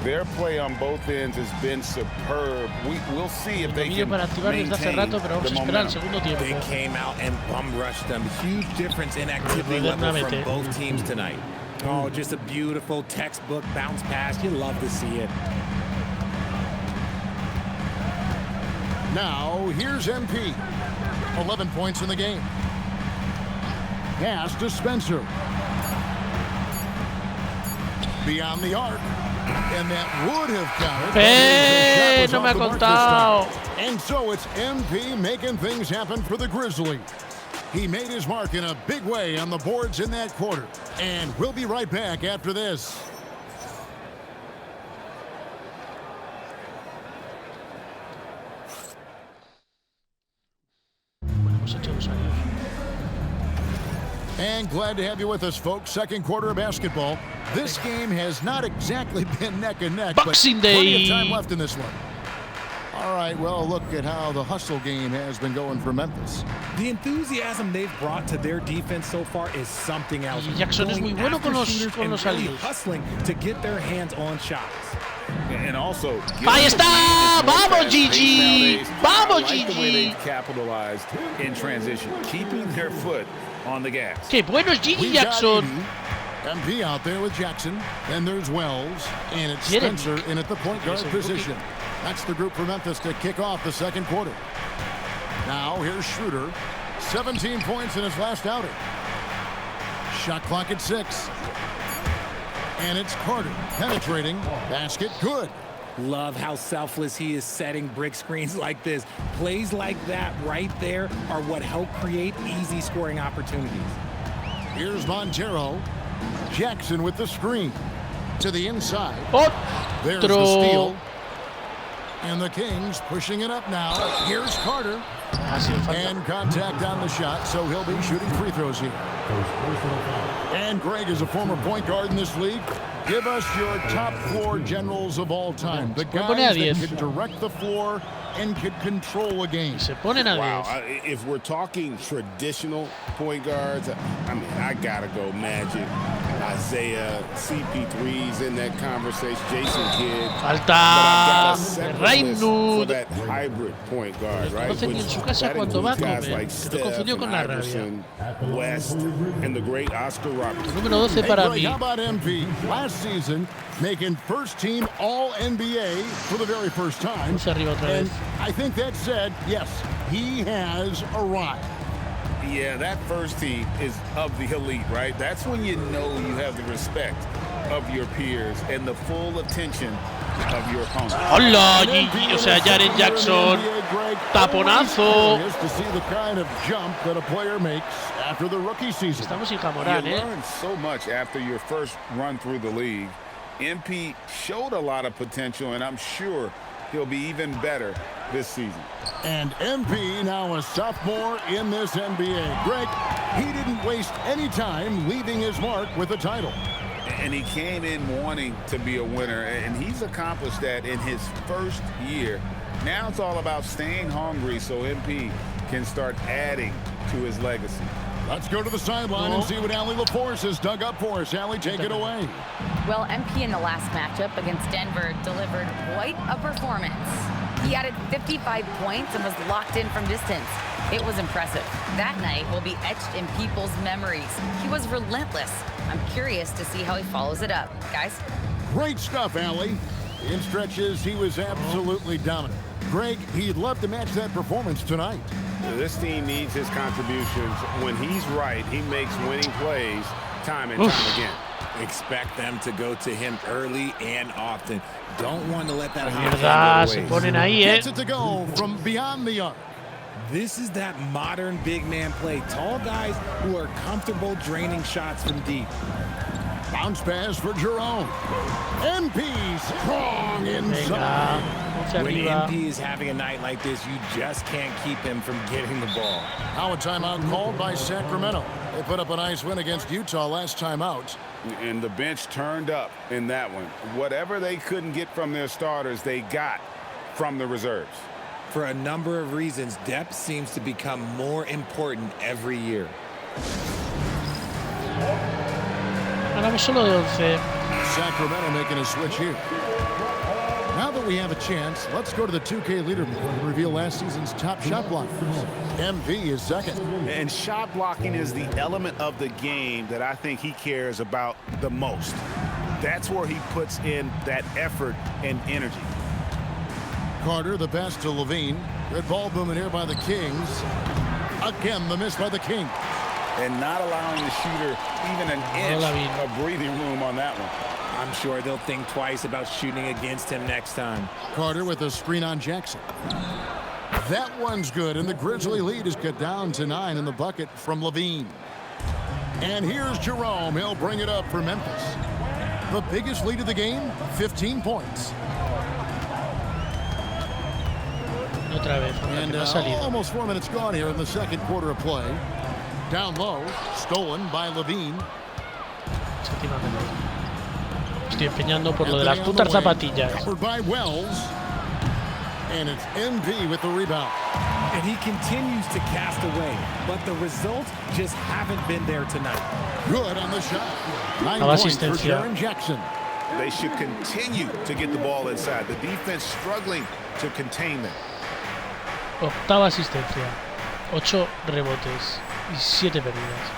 Their play on both ends has been superb. We'll see if they can para activar desde hace rato, pero vamos a esperar el segundo tiempo. They came out and bum rushed them. Huge difference in activity level from both teams tonight. Oh, just a beautiful textbook bounce pass. You love to see it. Now, here's MP. 11 points in the game. Pass to Spencer. Beyond the arc. And that would have counted. No me ha contado. And so it's MP making things happen for the Grizzlies. He made his mark in a big way on the boards in that quarter. And we'll be right back after this. And glad to have you with us, folks. Second quarter of basketball. This game has not exactly been neck and neck, Boxing but plenty Day. of time left in this one. All right, well, look at how the hustle game has been going for Memphis. The enthusiasm they've brought to their defense so far is something else. Y Jackson es muy bueno con los really hustling to get their hands on shots. And also, ahí está, vamos Gigi, vamos Gigi. The way Gigi. they've capitalized in transition, keeping their foot on the gas. Qué bueno es Gigi Jackson. MP out there with Jackson. Then there's Wells, and it's Spencer in at the point guard position. That's the group for Memphis to kick off the second quarter. Now here's Schroeder. 17 points in his last outing. Shot clock at 6. And it's Carter penetrating. Basket good. Love how selfless he is setting brick screens like this. Plays like that right there are what help create easy scoring opportunities. Here's Montero. Jackson with the screen. To the inside. There's the steal. And the Kings pushing it up now. Here's Carter. And contact on the shot, so he'll be shooting free throws here. And Greg is a former point guard in this league. Give us your top 4 generals of all time. The guys that could direct the floor and could control a game. Wow, if we're talking traditional point guards, I mean, I gotta go Magic, Isaiah, CP3's in that conversation, Jason Kidd. Falta for that hybrid point guard, right? Which, en su casa cuando va a comer, like se lo confundió con la rabia. West, and the great Oscar Robertson. Número 12 para mí. How about MP? Last season, making first-team All-NBA for the very first time. And I think that said, yes, he has arrived. Yeah, that first team is of the elite, right? That's when you know you have the respect of your peers and the full attention of your opponent. Hola, Gigi, o sea, Jaren Jackson, taponazo. To see the kind of jump that a player makes after the rookie season. Estamos sin Jamorán, You learn so much after your first run through the league. MP showed a lot of potential, and I'm sure he'll be even better this season. And MP now a sophomore in this NBA. Greg, he didn't waste any time leaving his mark with a title. And he came in wanting to be a winner, and he's accomplished that in his first year. Now it's all about staying hungry so MP can start adding to his legacy. Let's go to the sideline and see what Allie LaForce has dug up for us. Allie, take it away. Well, MP in the last matchup against Denver delivered quite a performance. He added 55 points and was locked in from distance. It was impressive. That night will be etched in people's memories. He was relentless. I'm curious to see how he follows it up. Guys? Great stuff, Allie. In stretches, he was absolutely dominant. Greg, he'd love to match that performance tonight. This team needs his contributions. When he's right, he makes winning plays time and time again. Expect them to go to him early and often. Don't want to let that Mierda, se ponen ahí, Gets it to go from beyond the arc. This is that modern big man play. Tall guys who are comfortable draining shots from deep. Bounce pass for Jerome. MP strong inside. When MP is having a night like this, you just can't keep him from getting the ball. Now a timeout called by Sacramento. They put up a nice win against Utah last time out. And the bench turned up in that one. Whatever they couldn't get from their starters, they got from the reserves. For a number of reasons, depth seems to become more important every year. Ganamos solo de 11. Sacramento making a switch here. Now that we have a chance, let's go to the 2K leaderboard and reveal last season's top shot blockers. MP is second. And shot blocking is the element of the game that I think he cares about the most. That's where he puts in that effort and energy. Carter, the pass to Levine. Good ball movement here by the Kings. Again, the miss by the Kings. And not allowing the shooter even an inch of breathing room on that one. I'm sure they'll think twice about shooting against him next time. Carter with a screen on Jackson. That one's good, and the Grizzly lead is cut down to 9 in the bucket from Levine. And here's Jerome. He'll bring it up for Memphis. The biggest lead of the game, 15 points. And almost 4 minutes gone here in the second quarter of play. Down low, stolen by Levine. Estoy empeñando por lo de las putas zapatillas. Covered by Wells. And it's MP with the rebound. And he continues to cast away, but the results just haven't been there tonight. Good on the shot. 9 points for Jaren Jackson. They should continue to get the ball inside. The defense struggling to contain them. Octava asistencia, 8 rebotes y 7 pérdidas.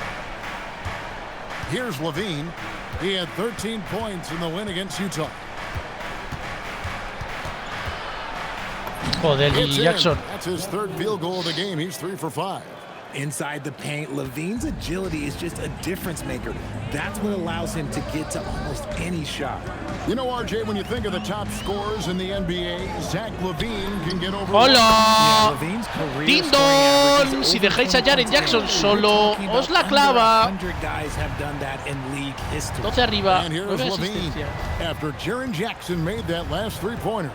Here's Levine. He had 13 points in the win against Utah. Joder, Jackson. That's his third field goal of the game. He's 3 for 5. Inside the paint, Levine's agility is just a difference maker. That's what allows him to get to almost any shot. You know, RJ, when you think of the top scorers in the NBA, Zach Levine can get over. ¡Hola! ¡Dindon! Si dejáis a Jaren Jackson solo, os la clava. 12 arriba, And here's 9 Levine asistencias. after Jaren Jackson made that last three-pointer.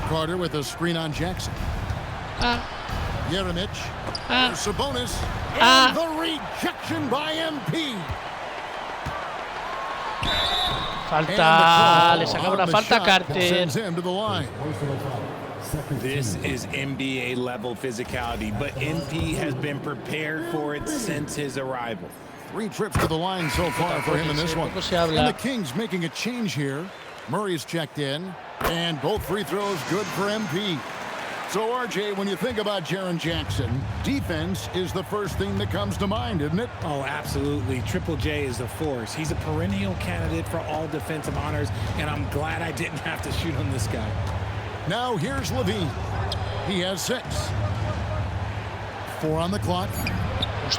Carter with a screen on Jackson. Jeremic. Sabonis. And the rejection by MP. Falta, le sacaba una falta a Carter. Sends him to the line. This is NBA level physicality, but MP has been prepared for it since his arrival. 3 trips to the line so far for him in this one. And the Kings making a change here. Murray's checked in, and both free throws good for MP. So, RJ, when you think about Jaren Jackson, defense is the first thing that comes to mind, isn't it? Oh, absolutely. Triple J is a force. He's a perennial candidate for all defensive honors, and I'm glad I didn't have to shoot on this guy. Now, here's Levine. He has 6. 4 on the clock.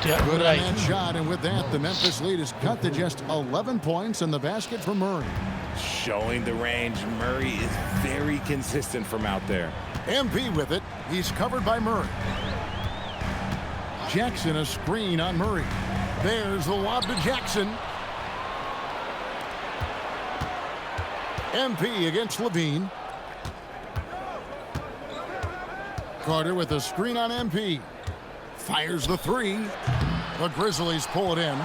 Good on that shot, and with that, the Memphis lead is cut to just 11 points in the basket for Murray. Showing the range, Murray is very consistent from out there. MP with it. He's covered by Murray. Jackson a screen on Murray. There's the lob to Jackson. MP against Levine. Carter with a screen on MP. Fires the 3. The Grizzlies pull it in.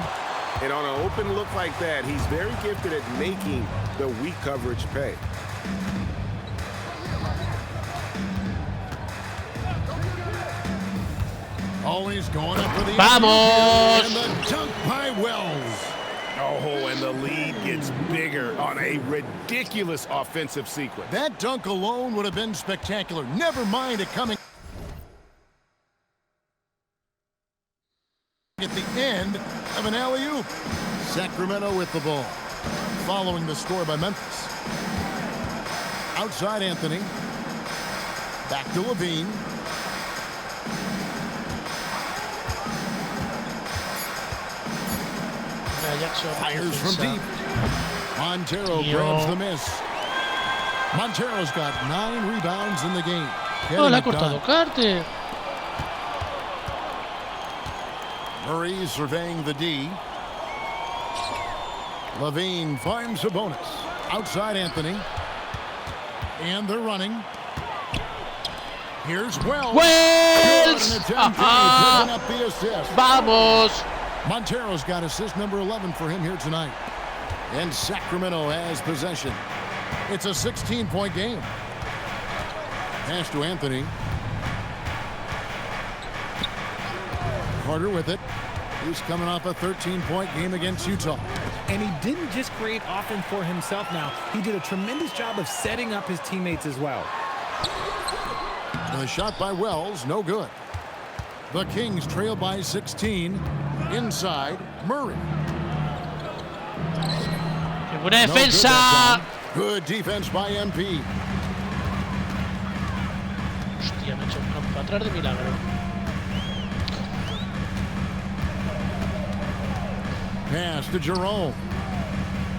And on an open look like that, he's very gifted at making the weak coverage pay. Always going up for the ¡Vamos! and the dunk by Wells. Oh, and the lead gets bigger on a ridiculous offensive sequence. That dunk alone would have been spectacular. Never mind it coming at the end of an alley-oop. Sacramento with the ball. Following the score by Memphis. Outside Anthony. Back to Levine. Fires from deep. Montero grabs the miss. Montero's got 9 rebounds in the game. Oh, le ha cortado Carter. Murray surveying the D. Levine finds Sabonis. Outside Anthony. And they're running. Here's Wells. Wells! Picking up the assist. Vamos! Montero's got assist number 11 for him here tonight. And Sacramento has possession. It's a 16-point game. Pass to Anthony. Carter with it. He's coming off a 13-point game against Utah. And he didn't just create offense for himself now. He did a tremendous job of setting up his teammates as well. And the shot by Wells, no good. The Kings trail by 16. Inside, Murray. ¡Qué buena defensa! Good defense by MP. Hostia, me ha hecho un campo atrás de milagro. Pass to Jerome.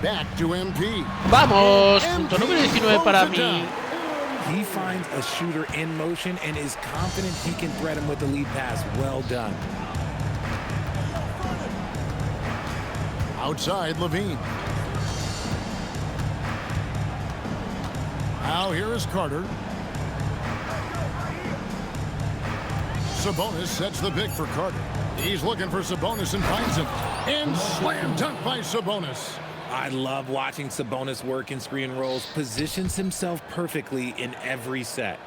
Back to MP. ¡Vamos! Punto número 19 para mí. He finds a shooter in motion and is confident he can thread him with the lead pass. Well done. Outside, Levine. Now here is Carter. Sabonis sets the pick for Carter. He's looking for Sabonis and finds him. And slam dunk by Sabonis. I love watching Sabonis work in screen rolls. Positions himself perfectly in every set.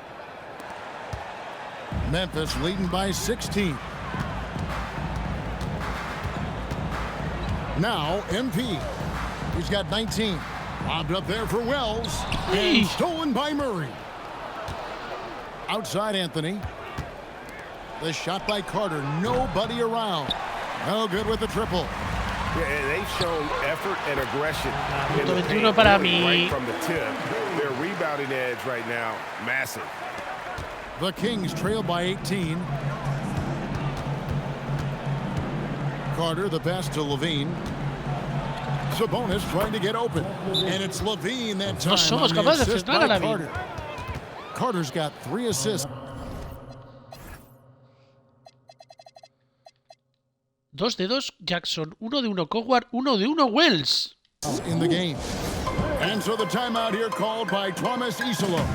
Memphis leading by 16. Now MP. He's got 19. Lobbed up there for Wells. And stolen by Murray. Outside Anthony. The shot by Carter. Nobody around. No good with the triple. Yeah, they've shown effort and aggression in Punto the 21 paint, para really mí. right from the tip. Their rebounding edge right now, massive. The Kings trail by 18. Carter, the pass to Levine. Sabonis trying to get open. And it's Levine that time. No somos on the capaces de assist frenar a by Levine. Carter. Carter's got 3 assists. 2 de 2 Jackson, 1 de 1 Coward, 1 de 1 Wells. In the game. And so the timeout here called by Thomas Isola.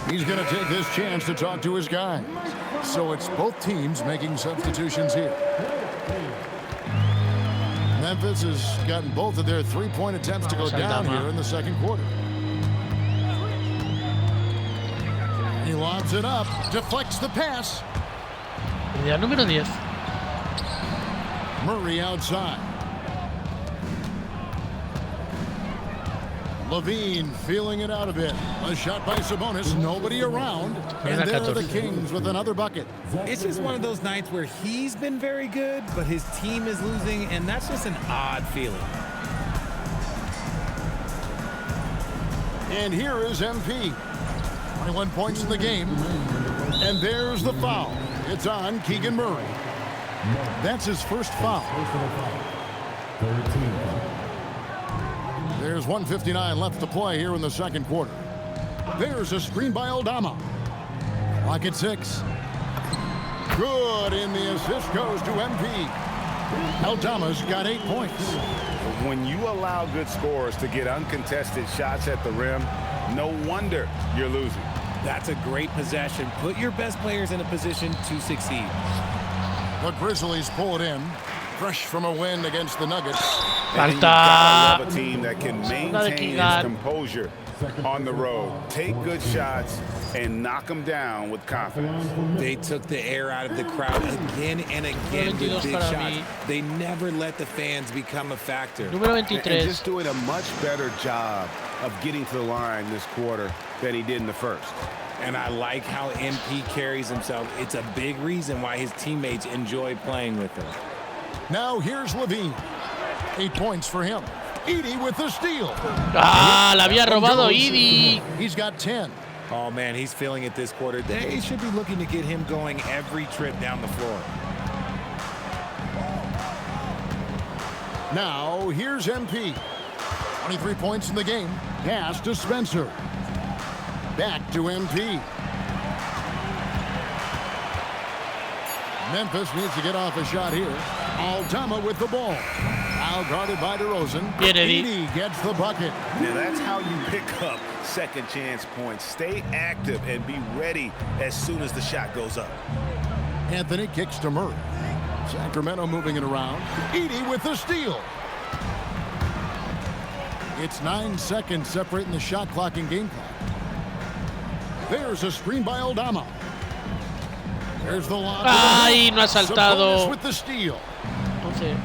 He's going to take this chance to talk to his guys. So it's both teams making substitutions here. Memphis has gotten both of their 3-point attempts to go down here in the second quarter. He lobs it up, deflects the pass. Idea número 10. Murray outside. Levine feeling it out a bit. A shot by Sabonis. Nobody around. And there are the Kings with another bucket. It's just one of those nights where he's been very good, but his team is losing, and that's just an odd feeling. And here is MP. 21 points in the game. And there's the foul. It's on Keegan Murray. That's his first foul. There's 1:59 left to play here in the second quarter. There's a screen by Aldama. Clock at 6. Good, and the assist goes to MP. Aldama's got 8 points. When you allow good scorers to get uncontested shots at the rim, no wonder you're losing. That's a great possession. Put your best players in a position to succeed. The Grizzlies pull it in. Fresh from a win against the Nuggets. And you gotta love a team that can maintain its composure on the road. Take good shots and knock them down with confidence. They took the air out of the crowd again and again with big shots. They never let the fans become a factor. Número 23. And just doing a much better job of getting to the line this quarter than he did in the first. And I like how MP carries himself. It's a big reason why his teammates enjoy playing with him. Now here's Levine. 8 points for him. Edey with the steal. Ah, la había robado Edey. He's got 10. Oh, man, he's feeling it this quarter. They should be looking to get him going every trip down the floor. Now here's MP. 23 points in the game. Pass to Spencer. Back to MP. Memphis needs to get off a shot here. Aldama with the ball. Now guarded by DeRozan. Bien, Eddie. Edie gets the bucket. Now that's how you pick up second chance points. Stay active and be ready as soon as the shot goes up. Anthony kicks to Murray. Sacramento moving it around. Edie with the steal. It's 9 seconds separating the shot clock and game clock. There's a screen by Aldama. There's the lob. Ay, no ha saltado. With the steal. 11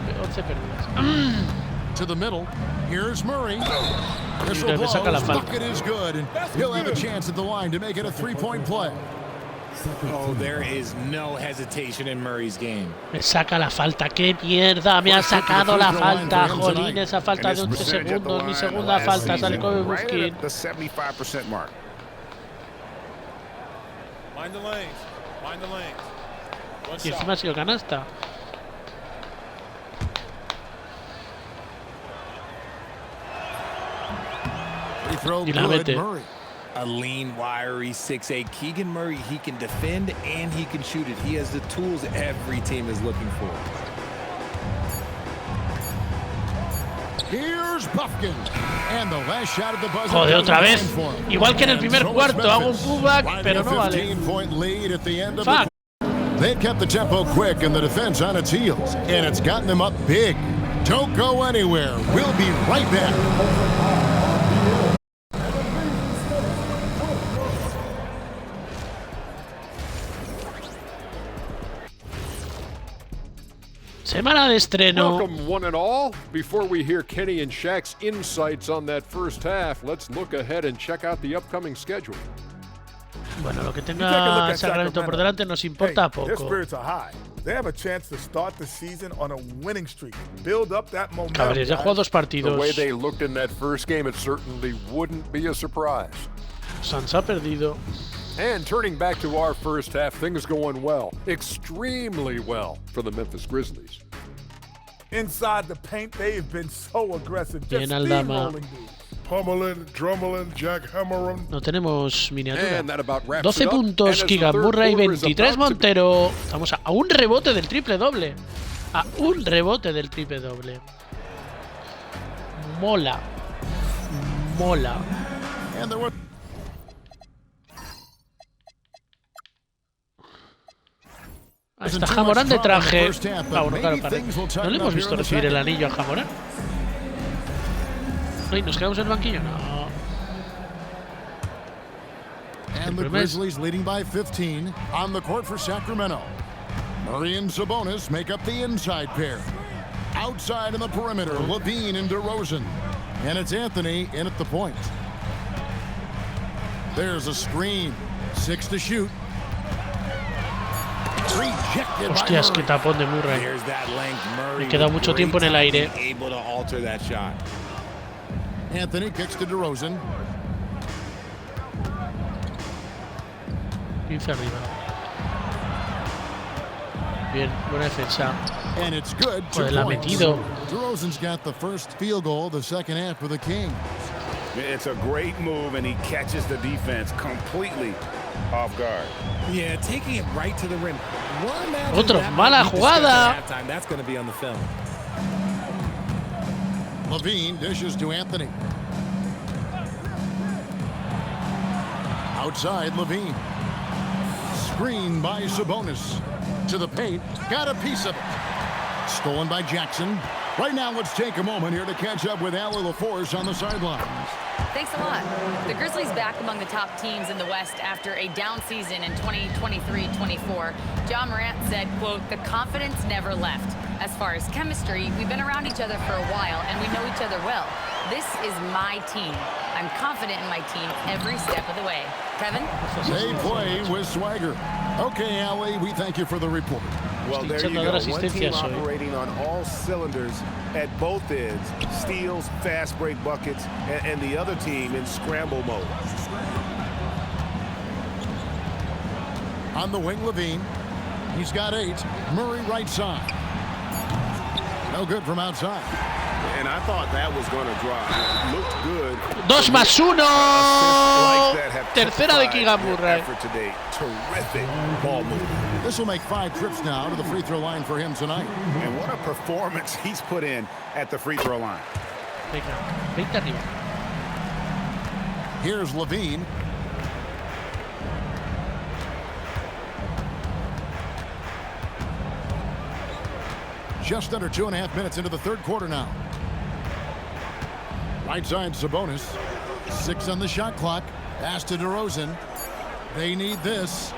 perdidas. To the middle. Here's Murray. This Le saca la falta. bucket is good, and he'll have a chance at the line to make it a three-point play. Oh, there is no hesitation in Murray's game. Me saca la falta. ¡Qué mierda! Me ha sacado la falta. Jolín, esa falta de 11 segundos. Mi segunda falta. Sale con Busquín. The 75% mark. Mind the lanes. Mind the lanes. Y encima ha sido canasta. Throw Y la good, mete. Murray. A lean, wiry 6'8" Keegan Murray. He can defend and he can shoot it. He has the tools every team is looking for. Here's Buffkin. And the last shot at the buzzer. Joder, otra vez. For him. Igual que en el primer And so cuarto. is Hago un Memphis. pullback, pero no vale. 15-point lead at the end of Fuck. They've kept the tempo quick and the defense on its heels, and it's gotten them up big. Don't go anywhere. We'll be right back. Semana de estreno. Welcome, one and all. Before we hear Kenny and Shaq's insights on that first half, let's look ahead and check out the upcoming schedule. Bueno, lo que tenga Sacramento por delante nos importa Their poco. spirits are high. They have a chance to start the season on a winning streak. Build up that momentum. Caballeros, ya jugado dos The partidos. way they looked in that first game, it certainly wouldn't be a surprise. Sans ha perdido. And turning back to our first half, things going well, extremely well for the Memphis Grizzlies. Inside the paint, they've been so aggressive. Just Bien, Aldama. steamrolling dudes. Pummeling, drummeling, jackhammering. No tenemos miniatura. And that about wraps 12 it up. And puntos, as the Keegan third Murray, quarter is 23 about to Montero. Estamos a un rebote del triple doble. A un rebote del triple doble. Mola. Mola. And there were Ahí está Jamorán de traje. Ah, bueno, claro, ¿no le hemos visto recibir el anillo a Jamorán? Ay, ¿nos quedamos en el banquillo? No. And the Grizzlies leading by 15 on the court for Sacramento. Murray and Sabonis make up the inside pair. Outside in the perimeter, Levine and DeRozan. And it's Anthony in at the point. There's a screen. 6 to shoot. Rejected by Hostias, qué Murray. tapón de Murray. There's that length. Murray Me queda with mucho great tiempo en el aire. timing, able to alter that shot. Anthony kicks to DeRozan. 15 arriba. Bien, buena defensa. And it's good. 2 Joder, la ha points. metido. DeRozan's got the first field goal of the second half for the Kings. It's a great move, and he catches the defense completely off guard. Yeah, taking it right to the rim. One imagine Otro, that mala might be discussed jugada. at halftime. That's going to be on the film. Levine dishes to Anthony. Outside, Levine. Screen by Sabonis. To the paint. Got a piece of it. Stolen by Jackson. Right now, let's take a moment here to catch up with Allie LaForce on the sidelines. Thanks a lot. The Grizzlies back among the top teams in the West after a down season in 2023-24. John Morant said, quote, "The confidence never left. As far as chemistry, we've been around each other for a while and we know each other well. This is my team. I'm confident in my team every step of the way." Kevin? They play with swagger. Okay, Allie, we thank you for the report. Well, there you go. One team operating on all cylinders at both ends. Steals, fast break buckets, and the other team in scramble mode. On the wing, Levine. He's got 8. Murray right side. No good from outside. And I thought that was going to drop. It looked good. 2+1. Tercera de Keegan Murray. Terrific ball movement. This will make 5 trips now to the free throw line for him tonight. And what a performance he's put in at the free throw line. Venga, 20 arriba. Here's Levine. Just under 2.5 minutes into the third quarter now. Right side, Sabonis. 6 on the shot clock. Pass to DeRozan. They need this.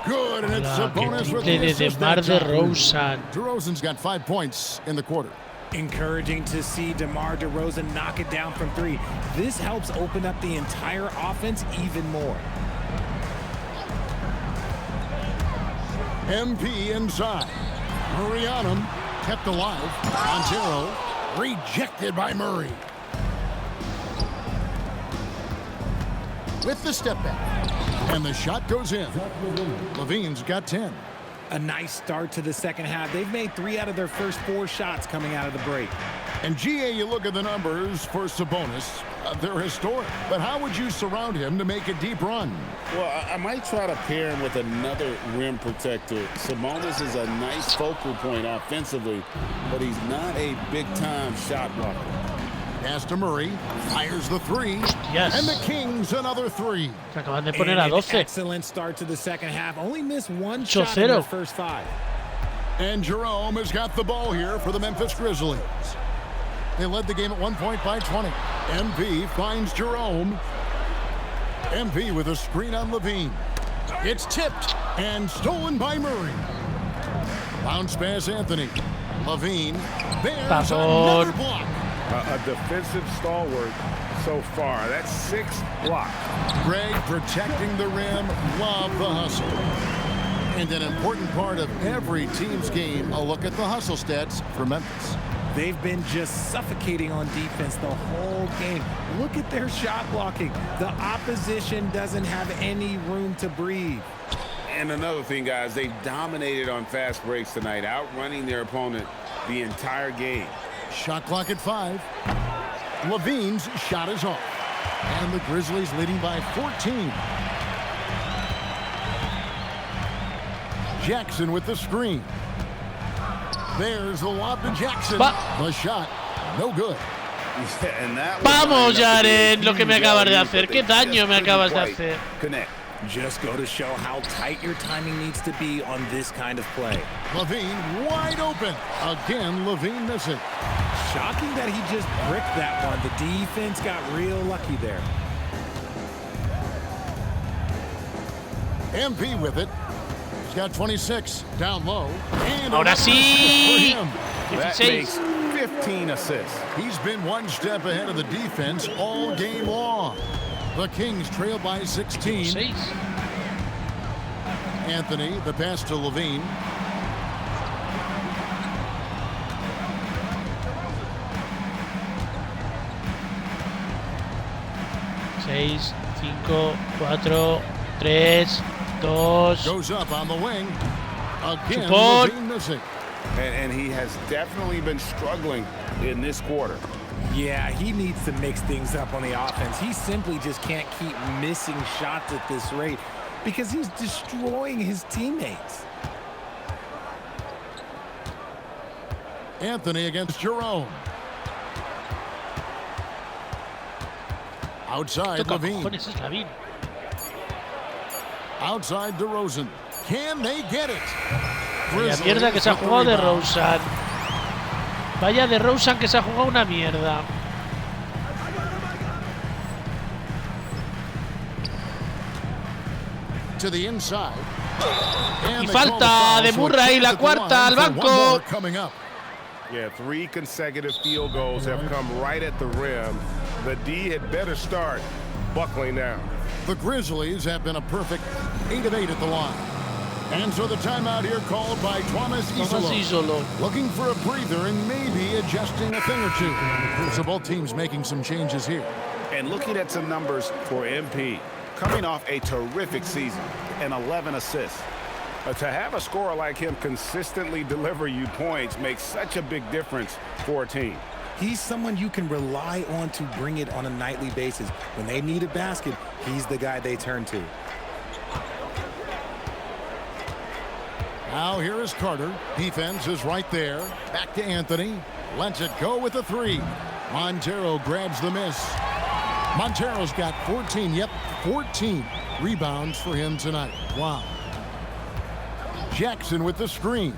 Good, and it's Sabonis with the assist. DeRozan's got 5 points in the quarter. Encouraging to see DeMar DeRozan knock it down from 3. This helps open up the entire offense even more. MP inside. Murray on him. Kept alive. Montero rejected by Murray. With the step back. And the shot goes in. Levine's got 10. A nice start to the second half. They've made 3 out of their first 4 shots coming out of the break. And GA, you look at the numbers for Sabonis. They're historic. But how would you surround him to make a deep run? Well, I might try to pair him with another rim protector. Sabonis is a nice focal point offensively, but he's not a big-time shot blocker. Pass to Murray. Fires the 3. Yes. And the Kings another 3. Se acaban de poner a 12. Excellent start to the second half. Only missed 1 shot in the first 5. And Jerome has got the ball here for the Memphis Grizzlies. They led the game at 1 point by 20. MP finds Jerome. MP with a screen on Levine. It's tipped and stolen by Murray. Bounce pass Anthony. Levine. There's another block. A defensive stalwart so far. That's 6 blocks. Greg protecting the rim. Love the hustle. And an important part of every team's game, a look at the hustle stats for Memphis. They've been just suffocating on defense the whole game. Look at their shot blocking. The opposition doesn't have any room to breathe. And another thing, guys, they've dominated on fast breaks tonight, outrunning their opponent the entire game. Shot clock at 5. Levine's shot is off. And the Grizzlies leading by 14. Jackson with the screen. There's the lob to Jackson. The shot, no good. Vamos, Jaren, lo que me acabas de hacer. Qué daño me acabas de hacer. Connect. Just go to show how tight your timing needs to be on this kind of play. Levine wide open. Again, Levine missing. Shocking that he just bricked that one. The defense got real lucky there. MP with it. He's got 26 down low. And ahora sí. That makes 15 assists. He's been one step ahead of the defense all game long. The Kings trail by 16. Anthony, the pass to Levine. Seis, 5, 4, 3, 2. Goes up on the wing. Again, Support. Levine missing. And he has definitely been struggling in this quarter. Yeah, he needs to mix things up on the offense. He simply just can't keep missing shots at this rate because he's destroying his teammates. Anthony against Jerome. Outside Levine. Outside DeRozan. Can they get it? Vaya mierda que se ha jugado DeRozan. Vaya DeRozan que se ha jugado una mierda. To the inside. Y falta de Murray, la cuarta al banco. Yeah, 3 consecutive field goals have come right at the rim. The D had better start buckling down. The Grizzlies have been a perfect 8 of 8 at the line. And so the timeout here called by Thomas Isolo. Looking for a breather and maybe adjusting a thing or two. So both teams making some changes here. And looking at some numbers for MP. Coming off a terrific season and 11 assists. To have a scorer like him consistently deliver you points makes such a big difference for a team. He's someone you can rely on to bring it on a nightly basis. When they need a basket, he's the guy they turn to. Now here is Carter. Defense is right there. Back to Anthony. Lets it go with the three. Montero grabs the miss. Montero's got 14. Yep, 14 rebounds for him tonight. Wow. Jackson with the screen.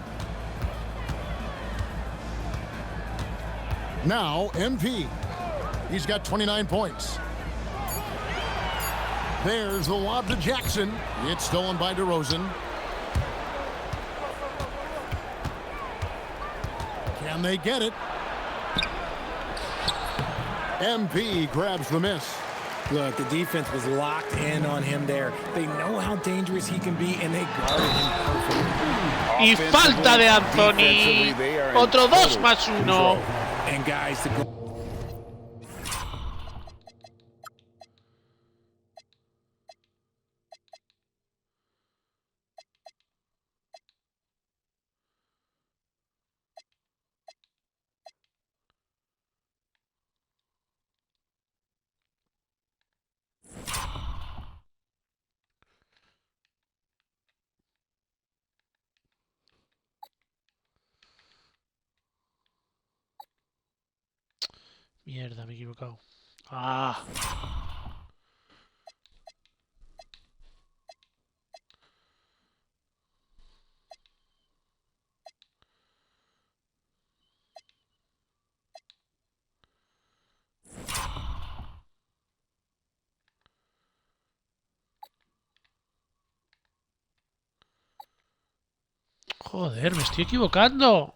Now MP. He's got 29 points. There's the lob to Jackson. It's stolen by DeRozan. Can they get it? MP grabs the miss. Look, the defense was locked in on him there. They know how dangerous he can be, and they guarded him perfectly. Y falta de Anthony. Otro 2+1. And guys, to go. Mierda, me he equivocado. Ah. Joder, me estoy equivocando.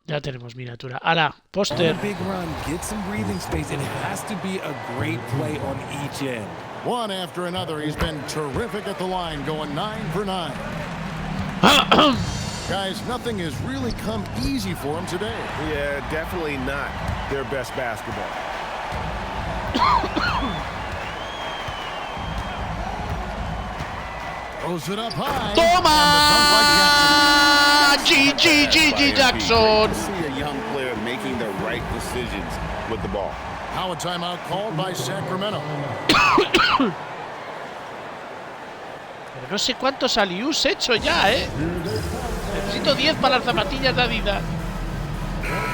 Ya tenemos miniatura. Ahora, póster. Big run, get some breathing space. It has to be a great play on each end. One after another. He's been terrific at the line, going 9 for 9. Guys, nothing has really come easy for him today. Yeah, definitely not their best basketball. Throws it up high. Toma! GG Jackson. See a young player making the right decisions with the ball. Now a timeout called by Sacramento. Pero no sé cuántos aliús he hecho ya, ¿eh? Necesito 10 para las zapatillas de Adidas.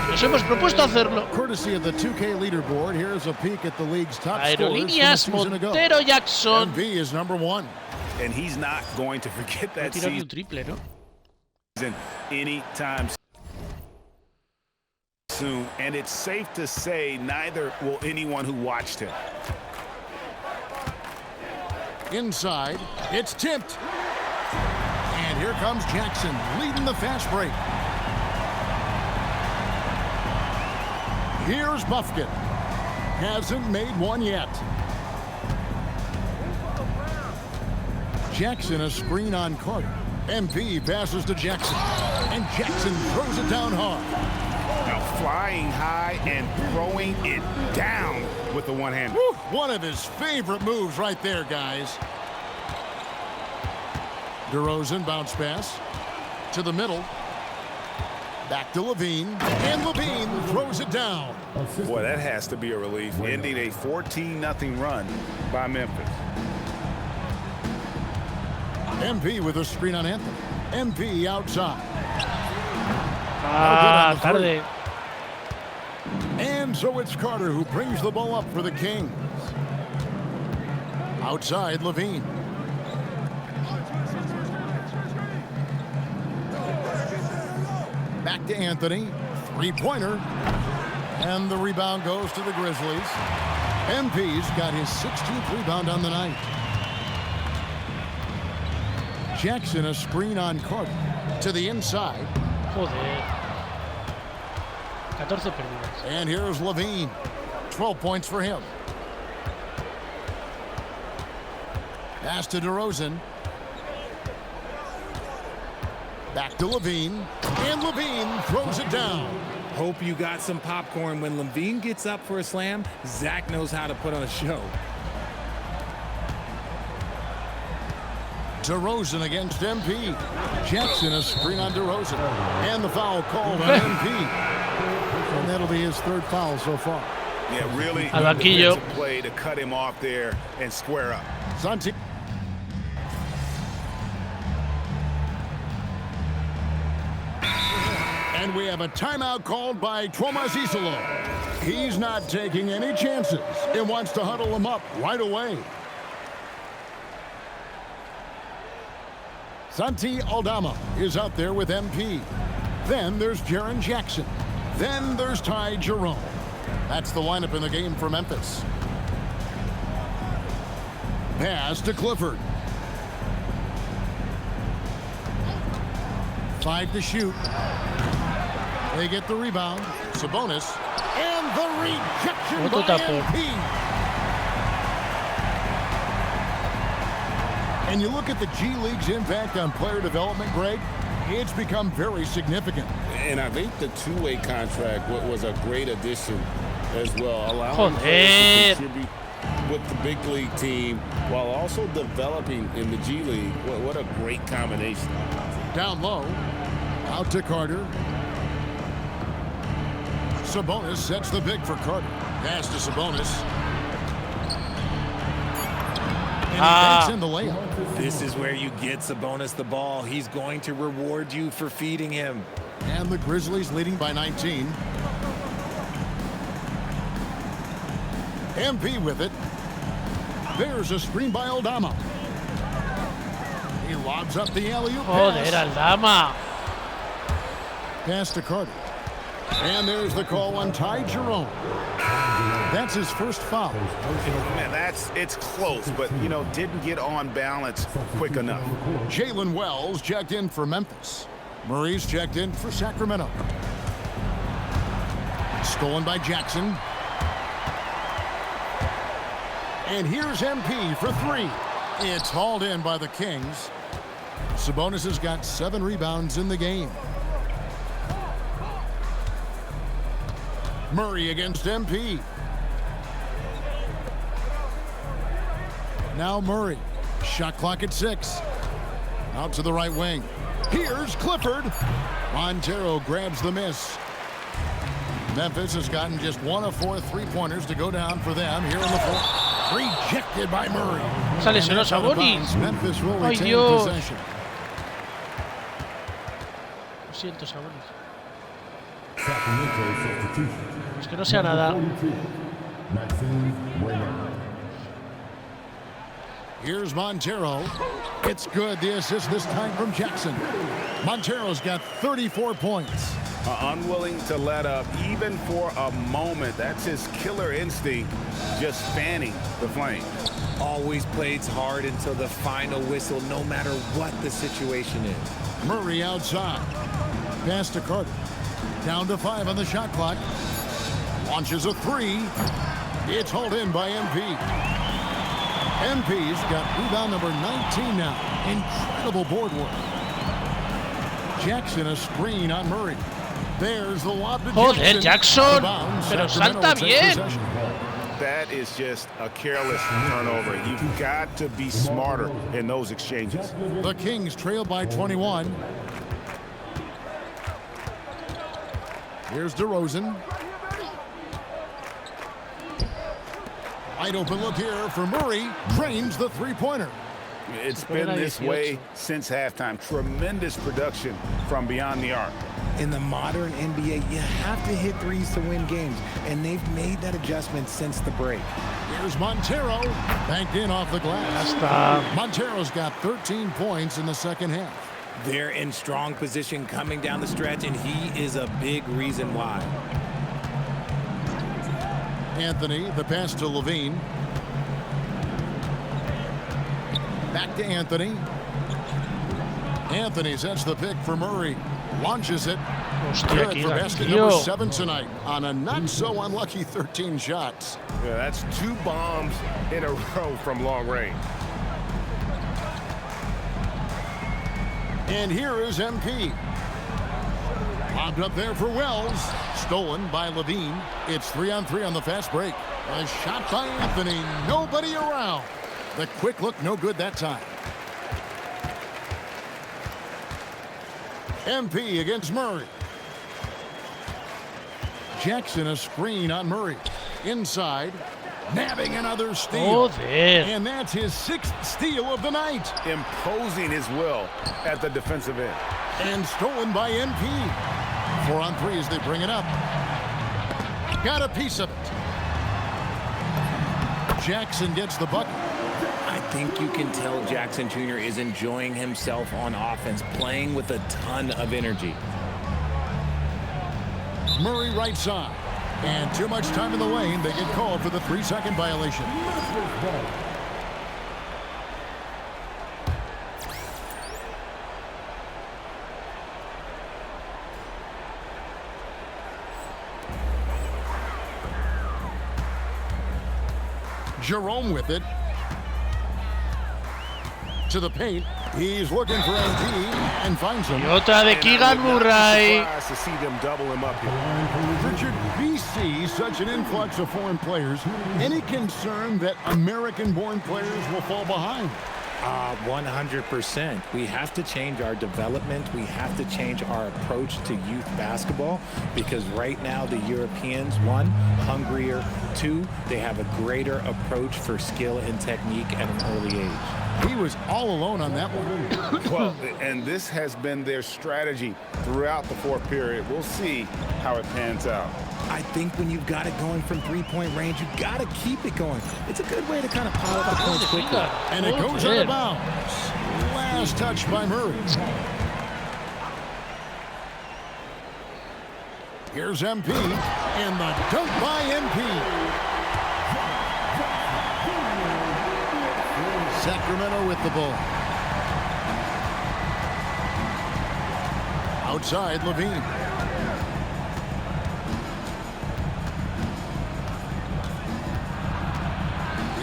Nos hemos propuesto hacerlo. Courtesy of the 2K leaderboard, here's a peek at the league's top Aerolíneas Montero Jackson. MV is number 1. And he's not going to forget that season un triple, ¿no? anytime soon. And it's safe to say neither will anyone who watched him. Inside, it's tipped. And here comes Jackson leading the fast break. Here's Buffkin. Hasn't made one yet. Jackson a screen on Carter. MP passes to Jackson. And Jackson throws it down hard. Now flying high and throwing it down with the one-hander. One of his favorite moves right there, guys. DeRozan bounce pass to the middle. Back to Levine. And Levine throws it down. Boy, that has to be a relief. Ending a 14-0 run by Memphis. MP with a screen on Anthony. MP outside. Ah, tarde. And so it's Carter who brings the ball up for the Kings. Outside, Levine. Back to Anthony. Three-pointer. And the rebound goes to the Grizzlies. MP's got his 16th rebound on the night. Jackson a screen on Carter. To the inside. Joder. 14 perdidas. And here's Levine. 12 points for him. Pass to DeRozan. Back to Levine. And Levine throws it down. Hope you got some popcorn. When Levine gets up for a slam, Zach knows how to put on a show. DeRozan against MP. Jackson a screen on DeRozan. And the foul called on MP. And that'll be his third foul so far. Yeah, really Al banquillo. good play to cut him off there and square up. Santi. And we have a timeout called by Tomas Isolo. He's not taking any chances. It wants to huddle him up right away. Santi Aldama is out there with MP. Then there's Jaren Jackson. Then there's Ty Jerome. That's the lineup in the game for Memphis. Pass to Clifford. 5 to shoot. They get the rebound. Sabonis. And the rejection by MP. And you look at the G League's impact on player development, Greg, it's become very significant. And I think the two-way contract was a great addition as well, allowing players to contribute with the big league team while also developing in the G League. What a great combination. Down low, out to Carter. Sabonis sets the pick for Carter. Pass to Sabonis. And he banks in the layup. This is where you get Sabonis the ball. He's going to reward you for feeding him. And the Grizzlies leading by 19. MP with it. There's a screen by Aldama. He lobs up the alley-oop pass. Joder, Aldama. Pass to Carter. And there's the call on Ty Jerome. That's his first foul. Man, it's close, but, you know, didn't get on balance quick enough. Jalen Wells checked in for Memphis. Murray's checked in for Sacramento. Stolen by Jackson. And here's MP for 3. It's hauled in by the Kings. Sabonis has got 7 rebounds in the game. Murray against MP. Now Murray. Shot clock at 6. Out to the right wing. Here's Clifford. Montero grabs the miss. Memphis has gotten just 1 of 4 three-pointers to go down for them here in the fourth. Rejected by Murray. Se lesionó Sabonis. Memphis will Ay, retain Dios. possession. Lo siento, Sabonis. Es que no sea nada. Here's Montero. It's good. The assist this time from Jackson. Montero's got 34 points. Unwilling to let up even for a moment. That's his killer instinct, just fanning the flame. Always plays hard until the final whistle, no matter what the situation is. Murray outside. Pass to Carter. Down to 5 on the shot clock. Launches a 3. It's hauled in by MP. MP's got rebound number 19 now. Incredible board work. Jackson a screen on Murray. There's the lob to Joder, Jackson. Bounds. Pero Sacramento salta will take bien. possession. That is just a careless turnover. You've got to be smarter in those exchanges. The Kings trail by 21. Here's DeRozan. Wide open look here for Murray. Drains the three-pointer. It's been this way since halftime. Tremendous production from beyond the arc. In the modern NBA, you have to hit threes to win games, and they've made that adjustment since the break. Here's Montero. Banked in off the glass. Montero's got 13 points in the second half. They're in strong position coming down the stretch, and he is a big reason why. Anthony, the pass to Levine. Back to Anthony. Anthony sets the pick for Murray. Launches it. Good for basket number 7 tonight on a not-so-unlucky 13 shots. Yeah, that's 2 bombs in a row from long range. And here is MP. Lobbed up there for Wells. Stolen by Levine. It's 3-on-3 on the fast break. A shot by Anthony. Nobody around. The quick look, no good that time. MP against Murray. Jackson a screen on Murray. Inside. Nabbing another steal. And that's his 6th steal of the night. Imposing his will at the defensive end. And stolen by MP. 4-on-3 as they bring it up. Got a piece of it. Jackson gets the bucket. I think you can tell Jackson Jr. is enjoying himself on offense, playing with a ton of energy. Murray right side. And too much time in the lane. They get called for the 3-second violation. Jerome with it. To the paint. He's looking for MP and finds him. Y otra de Keegan Murray. To see them double him up here. Richard, we see such an influx of foreign players. Any concern that American-born players will fall behind? 100%. We have to change our development. We have to change our approach to youth basketball because right now the Europeans, 1, hungrier, 2, they have a greater approach for skill and technique at an early age. He was all alone on that one. Well, and this has been their strategy throughout the 4th period. We'll see how it pans out. I think when you've got it going from 3-point range, you've got to keep it going. It's a good way to kind of pile up the points quickly. And it goes out of bounds. Last touch by Murray. Here's MP. And the dunk by MP. Sacramento with the ball. Outside, Levine.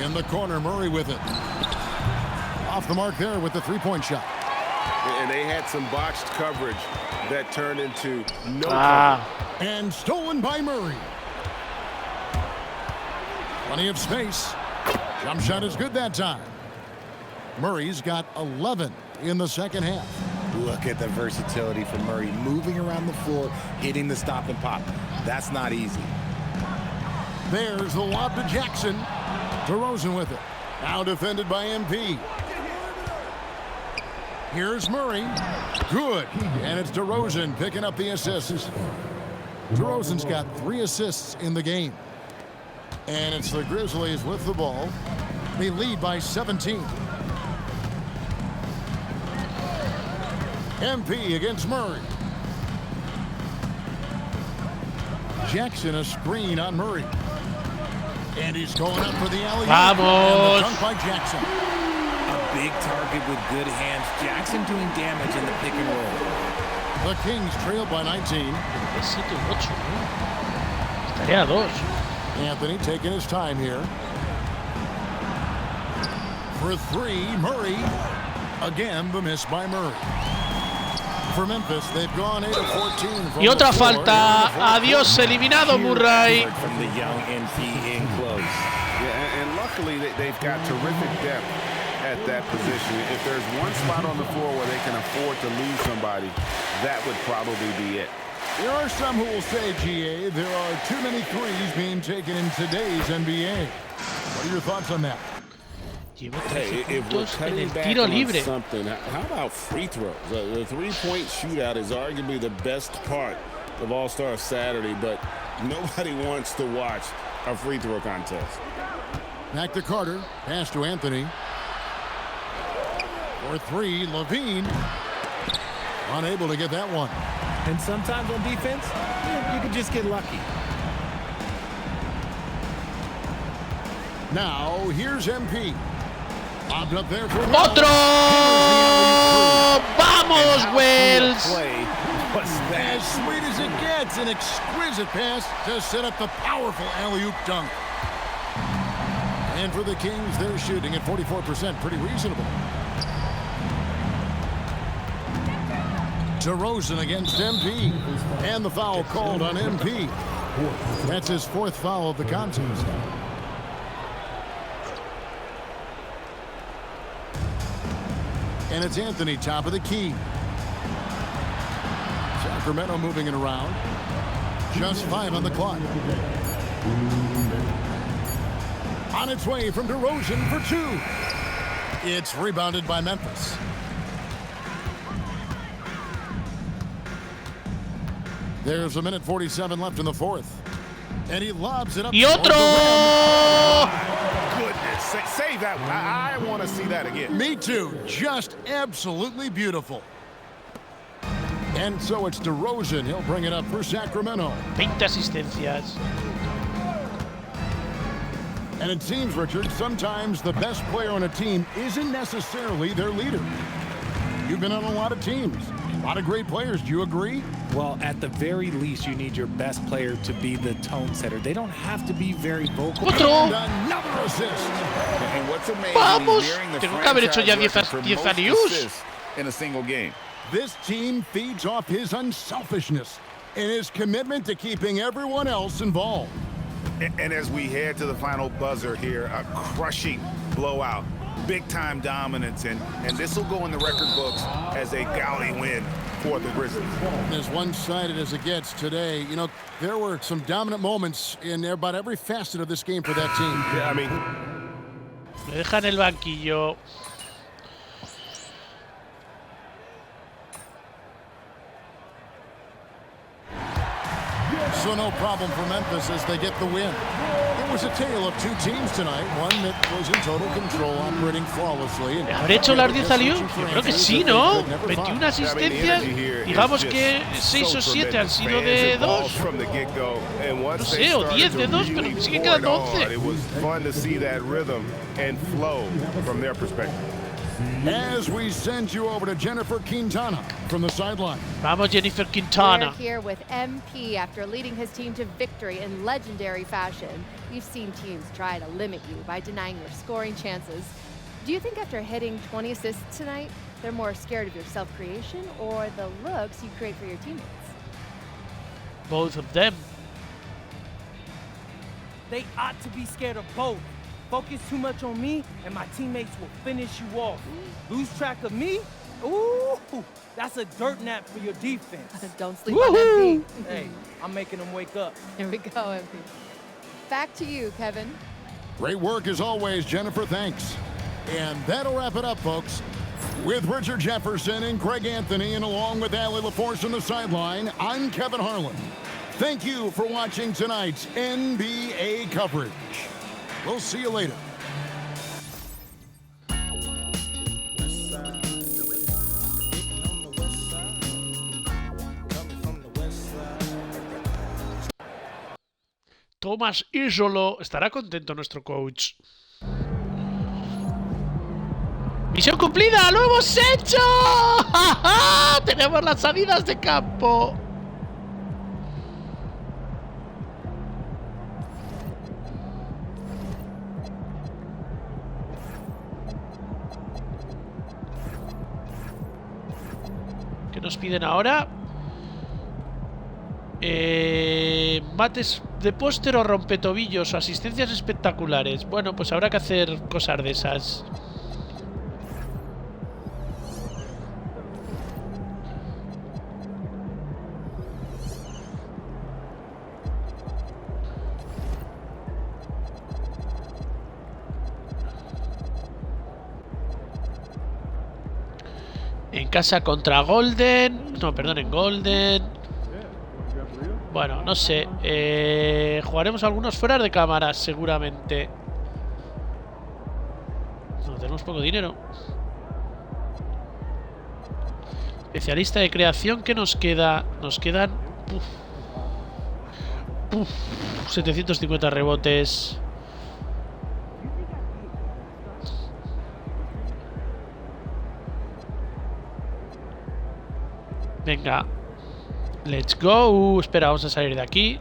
In the corner, Murray with it. Off the mark there with the 3-point shot. And they had some botched coverage that turned into no coverage. And stolen by Murray. Plenty of space. Jump shot is good that time. Murray's got 11 in the second half. Look at the versatility from Murray, moving around the floor, hitting the stop and pop. That's not easy. There's the lob to Jackson. DeRozan with it. Now defended by MP. Here's Murray. Good. And it's DeRozan picking up the assists. DeRozan's got 3 assists in the game. And it's the Grizzlies with the ball. They lead by 17. MP against Murray. Jackson a screen on Murray. And he's going up for the alley-oop. Vamos. Dunk by Jackson. A big target with good hands. Jackson doing damage in the pick and roll. The Kings trail by 19. 7-8, ¿no? Estaría a 2. Anthony taking his time here. For 3, Murray. Again, the miss by Murray. For Memphis, they've gone 8 of 14. Y otra falta. Adiós, eliminado Murray. From the young NP in close. Yeah, and luckily they've got terrific depth at that position. If there's one spot on the floor where they can afford to lose somebody, that would probably be it. There are some who will say, GA, there are too many threes being taken in today's NBA. What are your thoughts on that? Hey, if we're cutting back on something, how about free throws? The 3-point shootout is arguably the best part of All-Star Saturday, but nobody wants to watch a free throw contest. Back to Carter. Pass to Anthony. For 3, Levine. Unable to get that one. And sometimes on defense, you can just get lucky. Now, here's MP. Popped up there for ¡Otro! ¡Vamos, Wells! As sweet as it gets, an exquisite pass to set up the powerful alley-oop dunk. And for the Kings, they're shooting at 44%. Pretty reasonable. DeRozan against MP. And the foul called on MP. That's his 4th foul of the contest. And it's Anthony, top of the key. Sacramento moving it around. Just 5 on the clock. On its way from DeRozan for 2. It's rebounded by Memphis. There's a minute 47 left in the 4th. And he lobs it up. Y otro! Goodness, save that one. I want to see that again. Me too. Just absolutely beautiful. And so it's DeRozan. He'll bring it up for Sacramento. 20 asistencias. And it seems, Richard, sometimes the best player on a team isn't necessarily their leader. You've been on a lot of teams. A lot of great players. Do you agree? Well, at the very least, you need your best player to be the tone setter. They don't have to be very vocal. And another assist. And what's amazing, Vamos. he's nearing the Tengo que haber hecho ya 10 franchise record for most años. assists in a single game. This team feeds off his unselfishness and his commitment to keeping everyone else involved. And as we head to the final buzzer here, a crushing blowout, big-time dominance, and this will go in the record books as a gaudy win for the Grizzlies. As one-sided as it gets today, you know, there were some dominant moments in about every facet of this game for that team. Yeah, I mean, Me deja en el banquillo. So no problem for Memphis as they get the win. It was a tale of 2 teams tonight. One that was in total control, operating flawlessly. ¿Habré hecho las 10 salió? Yo creo que sí, ¿no? 21 asistencias. Digamos que 6 o 7 han sido de 2. No sé, o 10 de 2, pero me siguen quedando 11. It was fun to see that rhythm and flow from their perspective. As we send you over to Jennifer Quintana from the sideline. Vamos, Jennifer We're Quintana. here with MP after leading his team to victory in legendary fashion. You've seen teams try to limit you by denying your scoring chances. Do you think after hitting 20 assists tonight, they're more scared of your self-creation or the looks you create for your teammates? Both of them. They ought to be scared of both. Focus too much on me, and my teammates will finish you off. Lose track of me? Ooh, that's a dirt nap for your defense. Don't sleep on MP. Hey, I'm making them wake up. Here we go, MP. Back to you, Kevin. Great work as always, Jennifer. Thanks. And that'll wrap it up, folks. With Richard Jefferson and Greg Anthony, and along with Allie LaForce on the sideline, I'm Kevin Harlan. Thank you for watching tonight's NBA coverage. We'll see you later. Tomás Isolo. Estará contento nuestro coach. ¡Misión cumplida! ¡Lo hemos hecho! ¡Ja, ja! Tenemos las salidas de campo. ¿Qué nos piden ahora? Mates de póster o rompetobillos o asistencias espectaculares. Bueno, pues habrá que hacer cosas de esas. En casa contra Golden. No, perdón, en Golden. Bueno, no sé. Jugaremos algunos fuera de cámaras, seguramente. No, tenemos poco dinero. Especialista de creación, ¿qué nos queda? Nos quedan... 750 rebotes. Venga. Let's go. Espera, vamos a salir de aquí.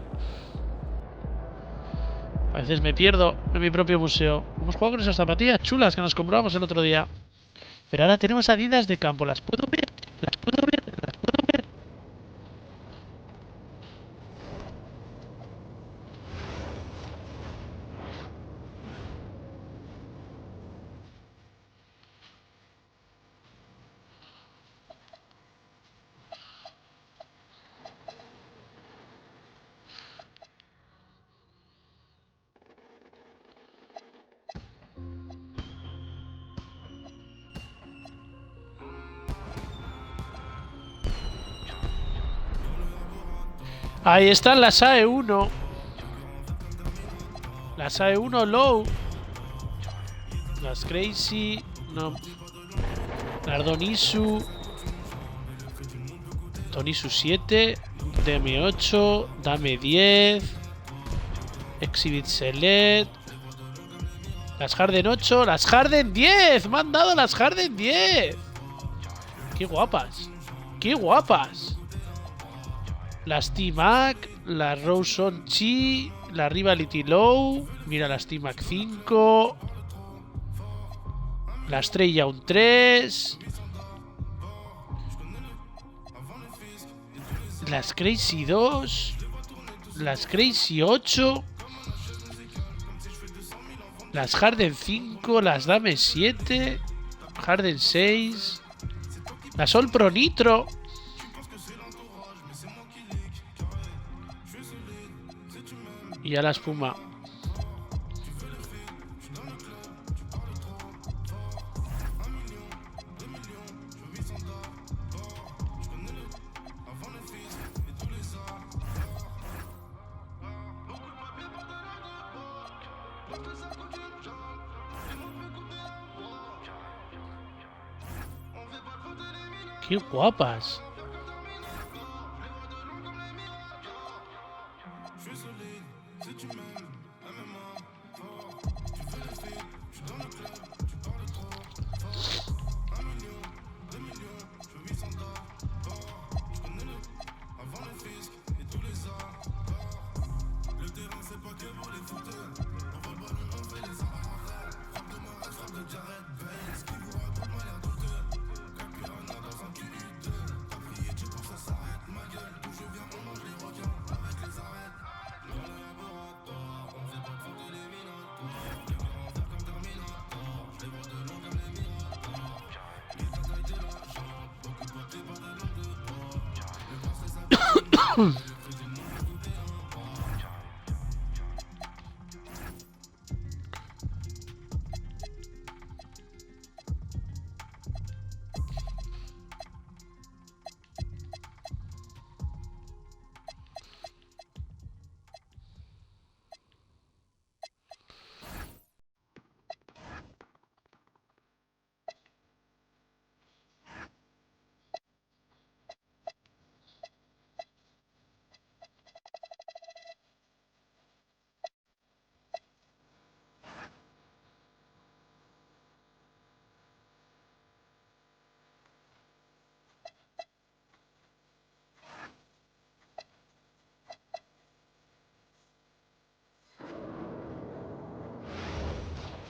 A veces me pierdo en mi propio museo. Hemos jugado con esas zapatillas chulas que nos compramos el otro día. Pero ahora tenemos Adidas de campo. ¿Las puedo ver? ¿Las puedo ver? ¿Las puedo ver? Ahí están las AE1. Las AE1 low. Las Crazy. No. Las Donisu. Donisu 7. Dame 8. Dame 10. Exhibit Select. Las Harden 8. Las Harden 10. Me han dado las Harden 10. Qué guapas. Qué guapas. Las T-Mac. Las Rawson Chi. La Rivality Low. Mira las T-Mac 5. Las Trey Young 3. Las Crazy 2. Las Crazy 8. Las Harden 5. Las Dame 7. Harden 6. Las All Pro Nitro. Y a la espuma. ¡Qué guapas!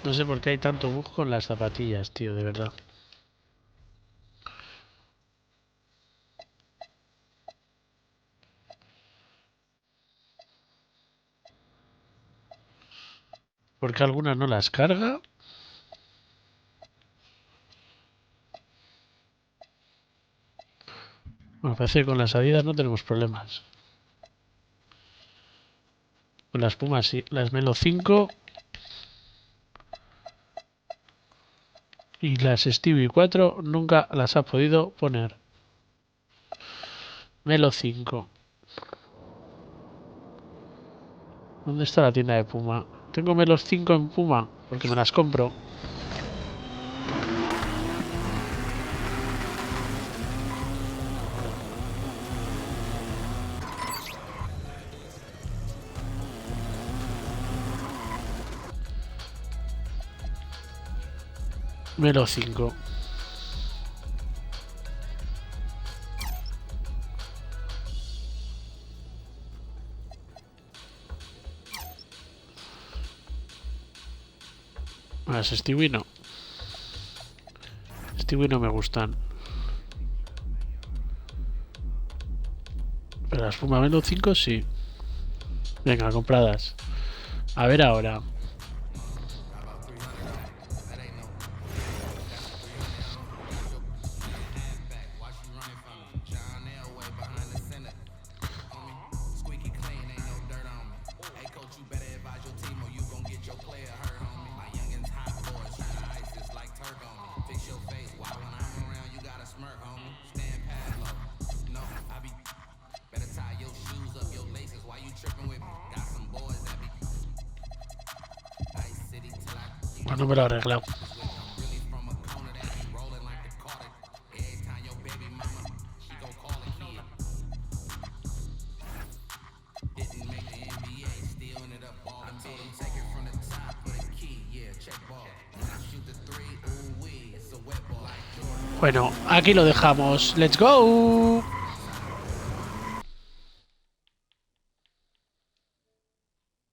No sé por qué hay tanto bug con las zapatillas, tío, de verdad. Porque algunas no las carga. Bueno, parece que con las Adidas no tenemos problemas. Con las Pumas sí. Las Melo 5 y las Stevie 4 nunca las ha podido poner. Melo 5. ¿Dónde está la tienda de Puma? Tengo Melos 5 en Puma porque me las compro. Melo 5. Las Stewie no. Stewie no me gustan. Pero las Puma Melo 5 sí. Venga, compradas. A ver ahora. Pues no me lo he arreglado. Bueno, aquí lo dejamos. ¡Let's go!